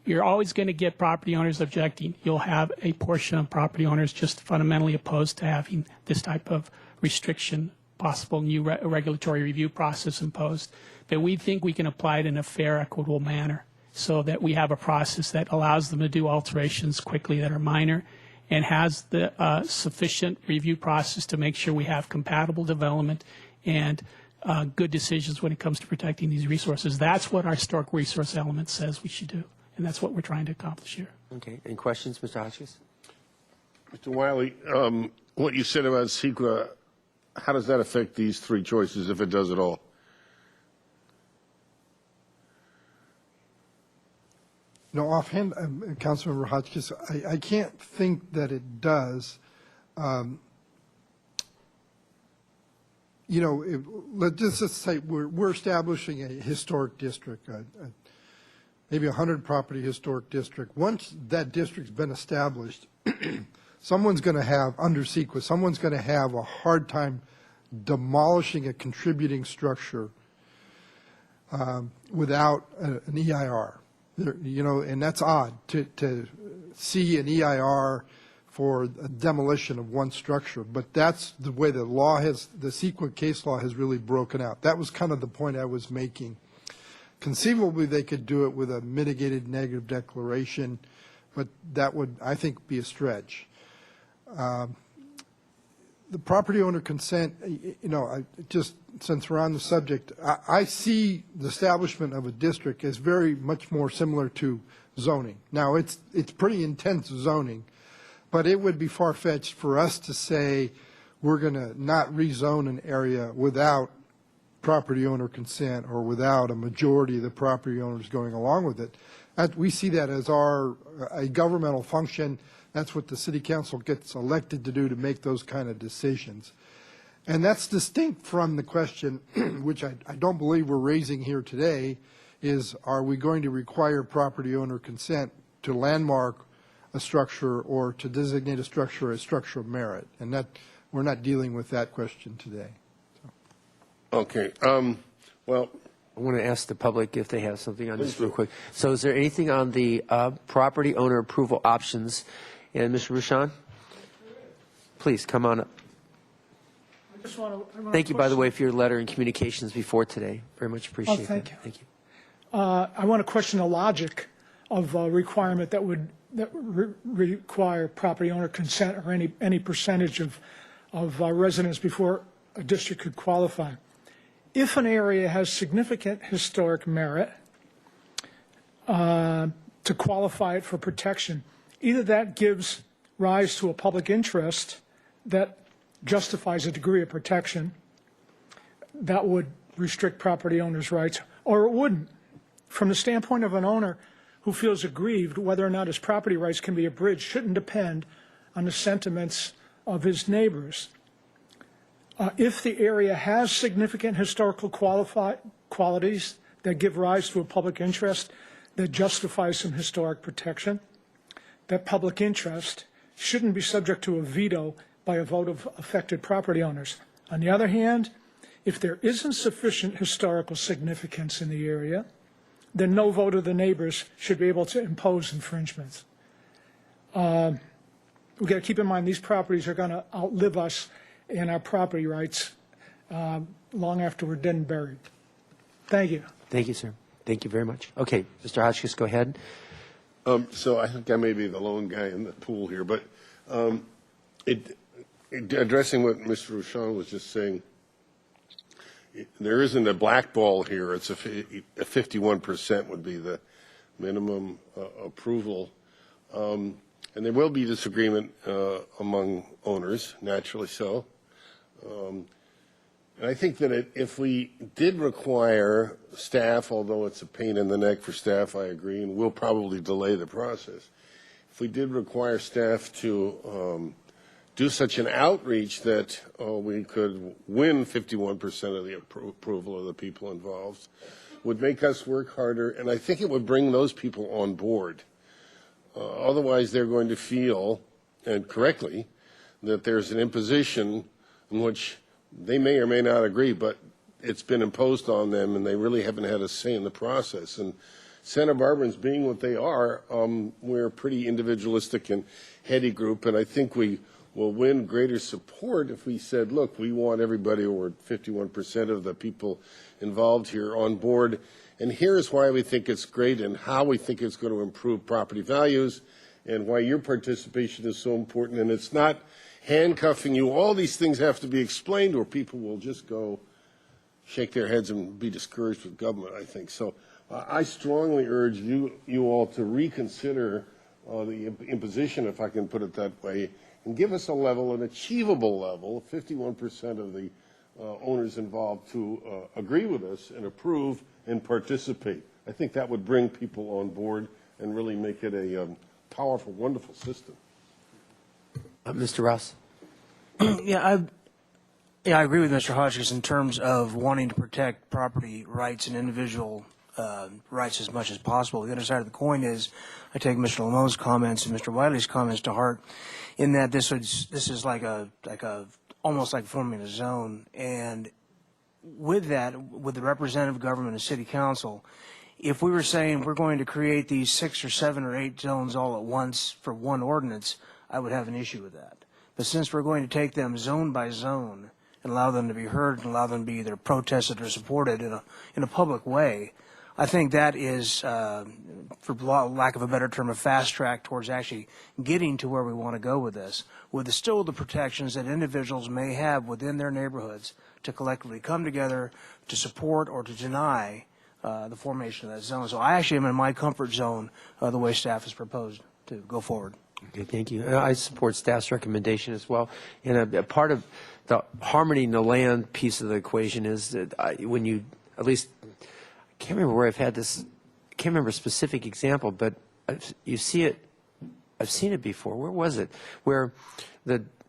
[SPEAKER 4] You're always going to get property owners objecting. You'll have a portion of property owners just fundamentally opposed to having this type of restriction, possible new regulatory review process imposed. But we think we can apply it in a fair, equitable manner so that we have a process that allows them to do alterations quickly that are minor and has the sufficient review process to make sure we have compatible development and good decisions when it comes to protecting these resources. That's what our historic resource element says we should do, and that's what we're trying to accomplish here.
[SPEAKER 1] Okay. Any questions, Mr. Hodgkins?
[SPEAKER 5] Mr. Wiley, what you said about SEQA, how does that affect these 3 choices, if it does at all?
[SPEAKER 6] No, offhand, Councilmember Hotchkiss, I can't think that it does. Let's just say we're establishing a historic district, maybe 100-property historic district. Once that district's been established, someone's going to have, under CEQA, someone's going to have a hard time demolishing a contributing structure without an EIR. And that's odd to see an EIR for a demolition of one structure, but that's the way the CEQA case law has really broken out. That was kind of the point I was making. Conceivably, they could do it with a mitigated negative declaration, but that would, I think, be a stretch. The property owner consent, just since we're on the subject, I see the establishment of a district as very much more similar to zoning. Now, it's pretty intense zoning, but it would be far-fetched for us to say we're going to not rezone an area without property owner consent or without a majority of the property owners going along with it. We see that as a governmental function. That's what the city council gets elected to do, to make those kind of decisions. And that's distinct from the question, which I don't believe we're raising here today, is are we going to require property owner consent to landmark a structure or to designate a structure as structure of merit? And that we're not dealing with that question today. So.
[SPEAKER 5] Okay. Well,
[SPEAKER 1] I want to ask the public if they have something on this real quick. So is there anything on the property owner approval options? And Mr. Rushan, please come on up. Thank you, by the way, for your letter and communications before today. Very much appreciate it.
[SPEAKER 11] Thank you.
[SPEAKER 1] Thank you.
[SPEAKER 11] I want to question the logic of a requirement that would require property owner consent or any percentage of residents before a district could qualify. If an area has significant historic merit to qualify it for protection, either that gives rise to a public interest that justifies a degree of protection that would restrict property owners' rights, or it wouldn't. From the standpoint of an owner who feels aggrieved, whether or not his property rights can be abridged shouldn't depend on the sentiments of his neighbors. If the area has significant historical qualities that give rise to a public interest that justifies some historic protection, that public interest shouldn't be subject to a veto by a vote of affected property owners. On the other hand, if there isn't sufficient historical significance in the area, then no vote of the neighbors should be able to impose infringements. We've got to keep in mind these properties are going to outlive us and our property rights long after we're dead and buried. Thank you.
[SPEAKER 1] Thank you, sir. Thank you very much. Okay, Mr. Hotchkiss, go ahead.
[SPEAKER 5] So I think I may be the lone guy in the pool here, but addressing what Mr. Rushan was just saying, there isn't a blackball here. It's a 51% would be the minimum approval. And there will be disagreement among owners, naturally so. And I think that if we did require staff, although it's a pain in the neck for staff, I agree, and will probably delay the process. If we did require staff to do such an outreach that we could win 51% of the approval of the people involved, would make us work harder, and I think it would bring those people on board. Otherwise, they're going to feel, and correctly, that there's an imposition in which they may or may not agree, but it's been imposed on them, and they really haven't had a say in the process. And Santa Barbarans, being what they are, we're a pretty individualistic and heady group, and I think we will win greater support if we said, look, we want everybody, or 51% of the people involved here, on board, and here's why we think it's great and how we think it's going to improve property values and why your participation is so important. And it's not handcuffing you. All these things have to be explained, or people will just go shake their heads and be discouraged with government, I think. So I strongly urge you all to reconsider the imposition, if I can put it that way, and give us a level, an achievable level, 51% of the owners involved to agree with us and approve and participate. I think that would bring people on board and really make it a powerful, wonderful system.
[SPEAKER 1] Mr. Ross?
[SPEAKER 7] Yeah, I agree with Mr. Hodges in terms of wanting to protect property rights and individual rights as much as possible. The other side of the coin is I take Mr. Lamone's comments and Mr. Wiley's comments to heart in that this is like almost like forming a zone. And with that, with the representative government and city council, if we were saying we're going to create these 6 or 7 or 8 zones all at once for one ordinance, I would have an issue with that. But since we're going to take them zone by zone and allow them to be heard and allow them to be either protested or supported in a public way, I think that is, for lack of a better term, a fast track towards actually getting to where we want to go with this, with still the protections that individuals may have within their neighborhoods to collectively come together to support or to deny the formation of that zone. So I actually am in my comfort zone the way staff has proposed to go forward.
[SPEAKER 1] Okay, thank you. I support staff's recommendation as well. And a part of the harmony in the land piece of the equation is that when you, at least, I can't remember where I've had this, I can't remember a specific example, but you see it, I've seen it before. Where was it? Where when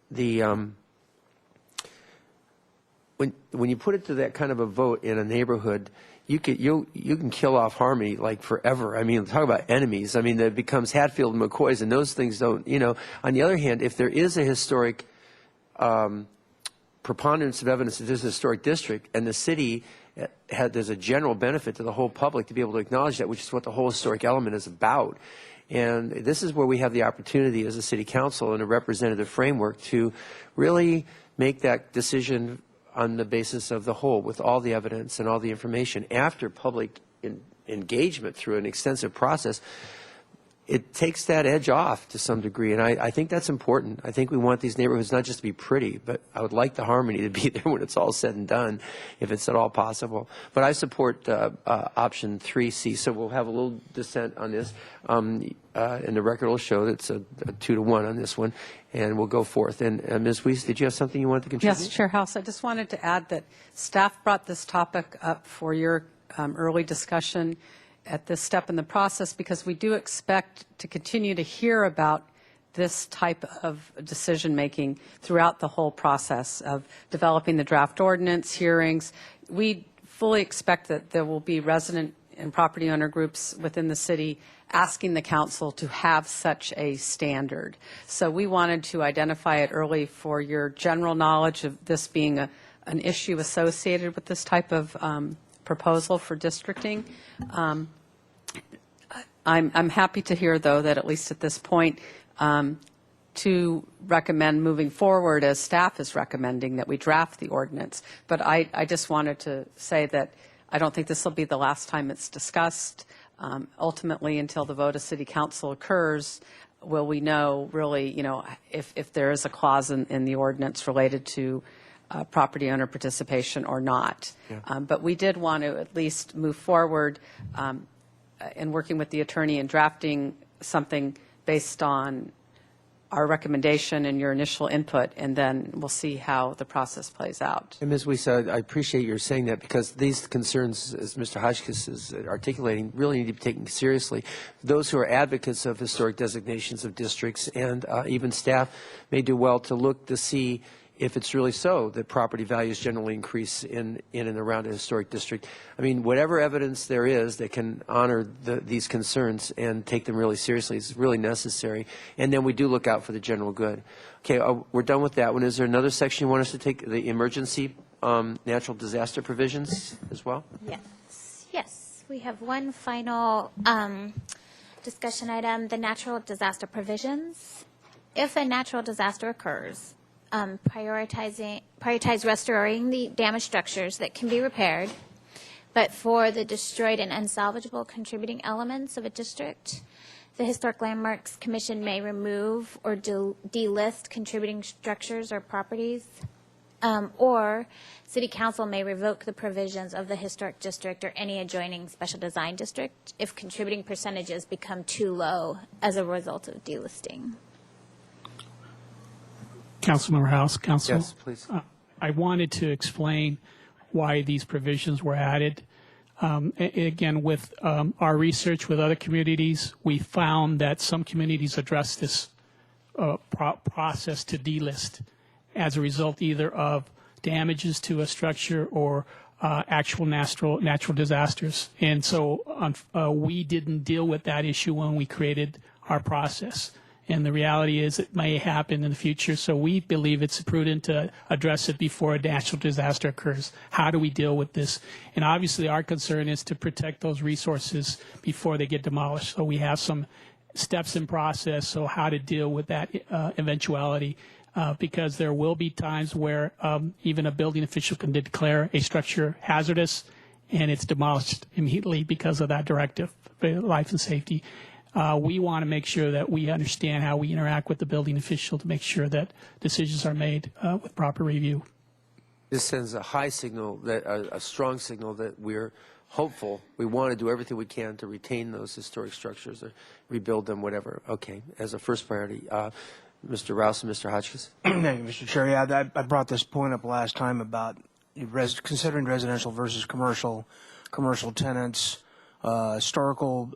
[SPEAKER 1] you put it to that kind of a vote in a neighborhood, you can kill off harmony like forever. I mean, talk about enemies. I mean, it becomes Hatfield and McCoys, and those things don't, you know. On the other hand, if there is a historic preponderance of evidence that this is a historic district, and the city there's a general benefit to the whole public to be able to acknowledge that, which is what the whole historic element is about. And this is where we have the opportunity as a city council in a representative framework to really make that decision on the basis of the whole, with all the evidence and all the information after public engagement through an extensive process, it takes that edge off to some degree, and I think that's important. I think we want these neighborhoods not just to be pretty, but I would like the harmony to be there when it's all said and done, if it's at all possible. But I support option 3C, so we'll have a little dissent on this, and the record will show that it's a 2-to-1 on this one, and we'll go forth. And Ms. Weiss, did you have something you wanted to contribute?
[SPEAKER 12] Yes, Chair House, I just wanted to add that staff brought this topic up for your early discussion at this step in the process because we do expect to continue to hear about this type of decision-making throughout the whole process of developing the draft ordinance, hearings. We fully expect that there will be resident and property owner groups within the city asking the council to have such a standard. So we wanted to identify it early for your general knowledge of this being an issue associated with this type of proposal for districting. I'm happy to hear, though, that at least at this point, to recommend moving forward as staff is recommending that we draft the ordinance. But I just wanted to say that I don't think this will be the last time it's discussed. Ultimately, until the vote of City Council occurs, will we know really, if there is a clause in the ordinance related to property owner participation or not. Yeah. But we did want to at least move forward in working with the attorney and drafting something based on our recommendation and your initial input, and then we'll see how the process plays out.
[SPEAKER 1] And Ms. Weiss, I appreciate your saying that because these concerns, as Mr. Hotchkiss is articulating, really need to be taken seriously. Those who are advocates of historic designations of districts and even staff may do well to look to see if it's really so that property values generally increase in and around a historic district. I mean, whatever evidence there is that can honor these concerns and take them really seriously is really necessary. And then we do look out for the general good. Okay, we're done with that one. Is there another section you want us to take, the emergency natural disaster provisions as well?
[SPEAKER 3] Yes. We have one final discussion item, the natural disaster provisions. If a natural disaster occurs, prioritize restoring the damaged structures that can be repaired, but for the destroyed and unsalvageable contributing elements of a district, the Historic Landmarks Commission may remove or delist contributing structures or properties, or City Council may revoke the provisions of the historic district or any adjoining special design district if contributing percentages become too low as a result of delisting.
[SPEAKER 4] Councilmember House, Council.
[SPEAKER 1] Yes, please.
[SPEAKER 4] I wanted to explain why these provisions were added. Again, with our research with other communities, we found that some communities address this process to delist as a result either of damages to a structure or actual natural disasters. And so we didn't deal with that issue when we created our process. And the reality is it may happen in the future, so we believe it's prudent to address it before a natural disaster occurs. How do we deal with this? And obviously our concern is to protect those resources before they get demolished. So we have some steps in process, so how to deal with that eventuality, because there will be times where even a building official can declare a structure hazardous and it's demolished immediately because of that directive for life and safety. We want to make sure that we understand how we interact with the building official to make sure that decisions are made with proper review.
[SPEAKER 1] This sends a high signal, a strong signal that we're hopeful. We want to do everything we can to retain those historic structures or rebuild them, whatever. Okay, as a first priority. Mr. Rouse and Mr. Hotchkiss.
[SPEAKER 7] Thank you, Mr. Chair. Yeah, I brought this point up last time about considering residential versus commercial tenants, historical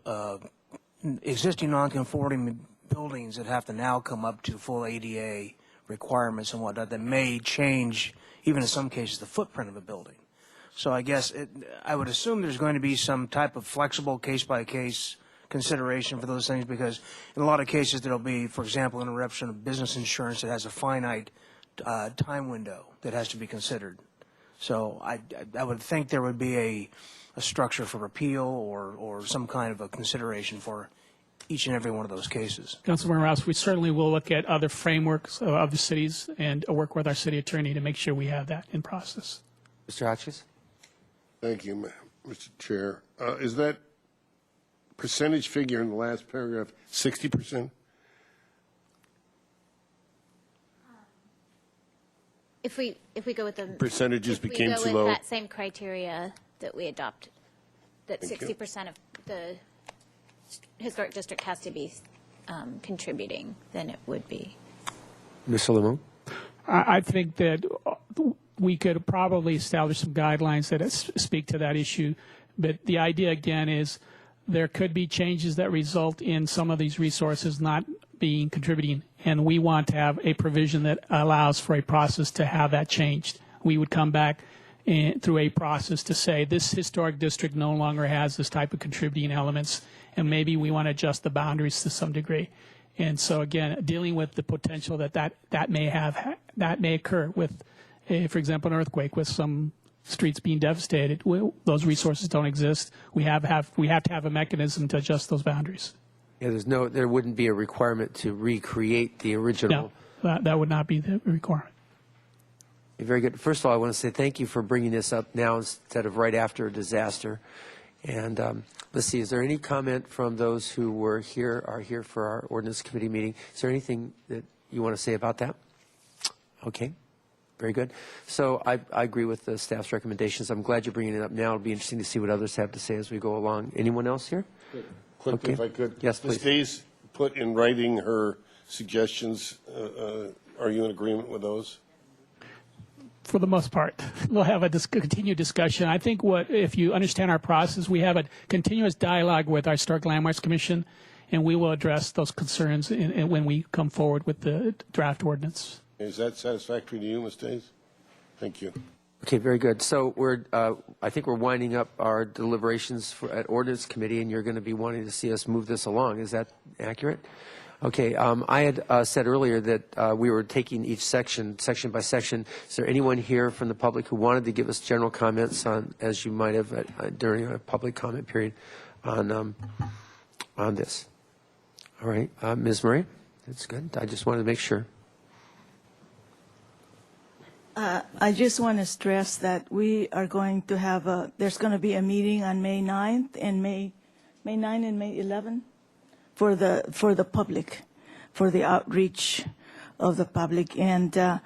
[SPEAKER 7] existing non-conforming buildings that have to now come up to full ADA requirements and whatnot that may change, even in some cases, the footprint of a building. So I guess I would assume there's going to be some type of flexible case-by-case consideration for those things, because in a lot of cases there'll be, for example, interruption of business insurance that has a finite time window that has to be considered. So I would think there would be a structure for repeal or some kind of a consideration for each and every one of those cases.
[SPEAKER 4] Councilman Rouse, we certainly will look at other frameworks of other cities and work with our city attorney to make sure we have that in process.
[SPEAKER 1] Mr. Hotchkiss?
[SPEAKER 5] Thank you, Mr. Chair. Is that percentage figure in the last paragraph, 60%?
[SPEAKER 3] If we go with the
[SPEAKER 5] Percentages
[SPEAKER 3] if we
[SPEAKER 5] became
[SPEAKER 3] go
[SPEAKER 5] too
[SPEAKER 3] with
[SPEAKER 5] low.
[SPEAKER 3] that same criteria that we adopted, that
[SPEAKER 5] Thank you.
[SPEAKER 3] 60% of the historic district has to be contributing, then it would be.
[SPEAKER 1] Mr. Limon?
[SPEAKER 4] I think that we could probably establish some guidelines that speak to that issue. But the idea, again, is there could be changes that result in some of these resources not being contributing, and we want to have a provision that allows for a process to have that changed. We would come back through a process to say this historic district no longer has this type of contributing elements, and maybe we want to adjust the boundaries to some degree. And so, again, dealing with the potential that may occur with, for example, an earthquake with some streets being devastated. Those resources don't exist. We have to have a mechanism to adjust those boundaries.
[SPEAKER 1] Yeah, there wouldn't be a requirement to recreate the original.
[SPEAKER 4] No, that would not be the requirement.
[SPEAKER 1] Very good. First of all, I want to say thank you for bringing this up now instead of right after a disaster. And let's see, is there any comment from those who are here for our ordinance committee meeting? Is there anything that you want to say about that? Okay, very good. So I agree with the staff's recommendations. I'm glad you're bringing it up now. It'll be interesting to see what others have to say as we go along. Anyone else here?
[SPEAKER 5] Quickly,
[SPEAKER 1] Okay.
[SPEAKER 5] if I could.
[SPEAKER 1] Yes, please.
[SPEAKER 5] Ms. Days put in writing her suggestions. Are you in agreement with those?
[SPEAKER 4] For the most part, we'll have a continued discussion. I think if you understand our process, we have a continuous dialogue with our Historic Landmarks Commission, and we will address those concerns when we come forward with the draft ordinance.
[SPEAKER 5] Is that satisfactory to you, Ms. Days? Thank you.
[SPEAKER 1] Okay, very good. So I think we're winding up our deliberations at ordinance committee, and you're going to be wanting to see us move this along. Is that accurate? Okay. I had said earlier that we were taking each section by section. Is there anyone here from the public who wanted to give us general comments on, as you might have during a public comment period, on this? All right, Ms. Murray. That's good. I just wanted to make sure.
[SPEAKER 8] I just want to stress that we are going to have there's going to be a meeting on May 9th and May 9 and May 11 for the public, for the outreach of the public. And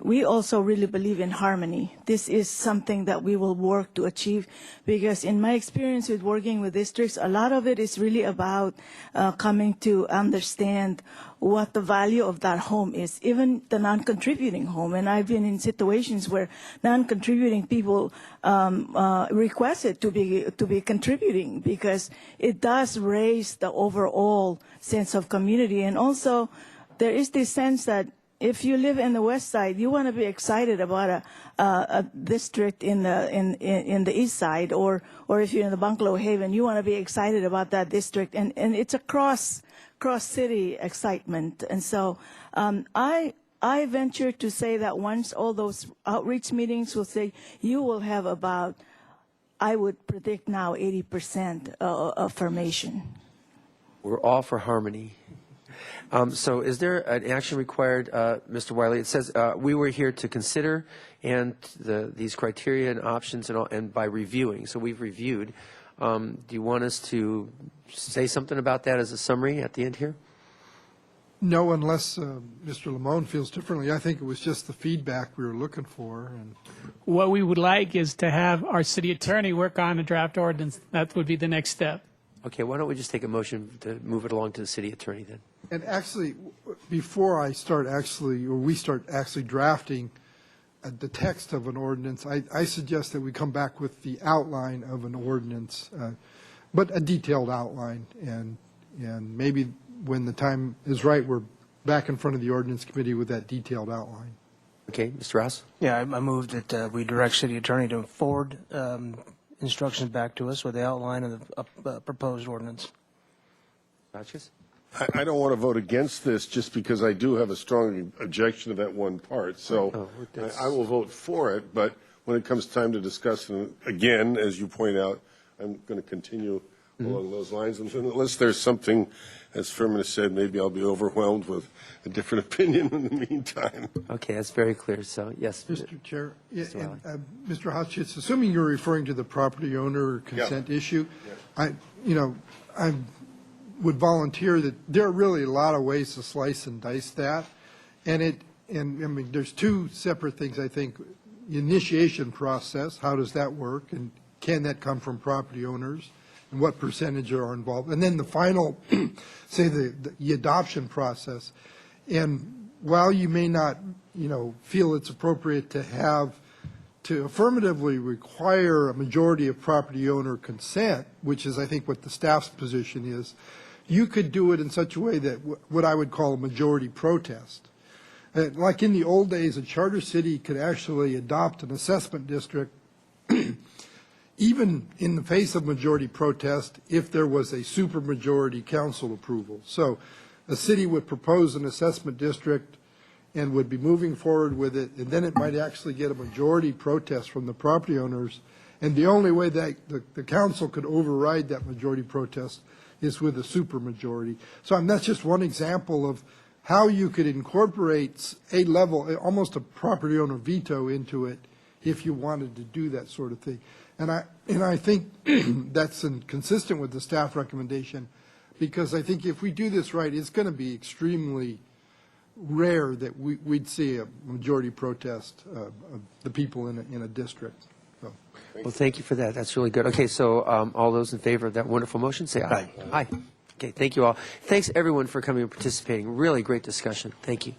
[SPEAKER 8] we also really believe in harmony. This is something that we will work to achieve, because in my experience with working with districts, a lot of it is really about coming to understand what the value of that home is, even the non-contributing home. And I've been in situations where non-contributing people requested to be contributing, because it does raise the overall sense of community. And also, there is this sense that if you live in the West Side, you want to be excited about a district in the East Side, or if you're in the Bungalow Haven, you want to be excited about that district, and it's a cross city excitement. And so I venture to say that once all those outreach meetings will say, you will have about, I would predict now, 80% of formation.
[SPEAKER 1] We're all for harmony. So is there an action required, Mr. Wiley? It says we were here to consider these criteria and options and by reviewing. So we've reviewed. Do you want us to say something about that as a summary at the end here?
[SPEAKER 6] No, unless Mr. Limon feels differently. I think it was just the feedback we were looking for. And
[SPEAKER 4] What we would like is to have our city attorney work on a draft ordinance. That would be the next step.
[SPEAKER 1] Okay, why don't we just take a motion to move it along to the city attorney then?
[SPEAKER 6] And actually, before we start actually drafting the text of an ordinance, I suggest that we come back with the outline of an ordinance, but a detailed outline. And maybe when the time is right, we're back in front of the ordinance committee with that detailed outline.
[SPEAKER 1] Okay, Mr. Ross?
[SPEAKER 7] Yeah, I moved that we direct city attorney to forward instructions back to us with the outline of the proposed ordinance.
[SPEAKER 1] Gotchas?
[SPEAKER 5] I don't want to vote against this just because I do have a strong objection to that one part. So I will vote for it, but when it comes time to discuss it again, as you point out, I'm going to continue along those lines. And unless there's something, as Furman has said, maybe I'll be overwhelmed with a different opinion in the meantime.
[SPEAKER 1] Okay, that's very clear. So, yes.
[SPEAKER 6] Mr. Chair,
[SPEAKER 1] Mr. Wiley.
[SPEAKER 6] Mr. Hotchkiss, assuming you're referring to the property owner consent issue, I would volunteer that there are really a lot of ways to slice and dice that. And I mean, there's two separate things, I think. Initiation process, how does that work? And can that come from property owners? And what percentage are involved? And then the final, say the adoption process. And while you may not, feel it's appropriate to affirmatively require a majority of property owner consent, which is, I think, what the staff's position is, you could do it in such a way that what I would call a majority protest. Like in the old days, a charter city could actually adopt an assessment district even in the face of majority protest if there was a supermajority council approval. So a city would propose an assessment district and would be moving forward with it, and then it might actually get a majority protest from the property owners. And the only way that the council could override that majority protest is with a supermajority. So that's just one example of how you could incorporate a level, almost a property owner veto into it if you wanted to do that sort of thing. And I think that's consistent with the staff recommendation, because I think if we do this right, it's going to be extremely rare that we'd see a majority protest of the people in a district. So.
[SPEAKER 1] Well, thank you for that. That's really good. Okay, so all those in favor of that wonderful motion, say aye. Aye. Okay, thank you all. Thanks, everyone, for coming and participating. Really great discussion. Thank you.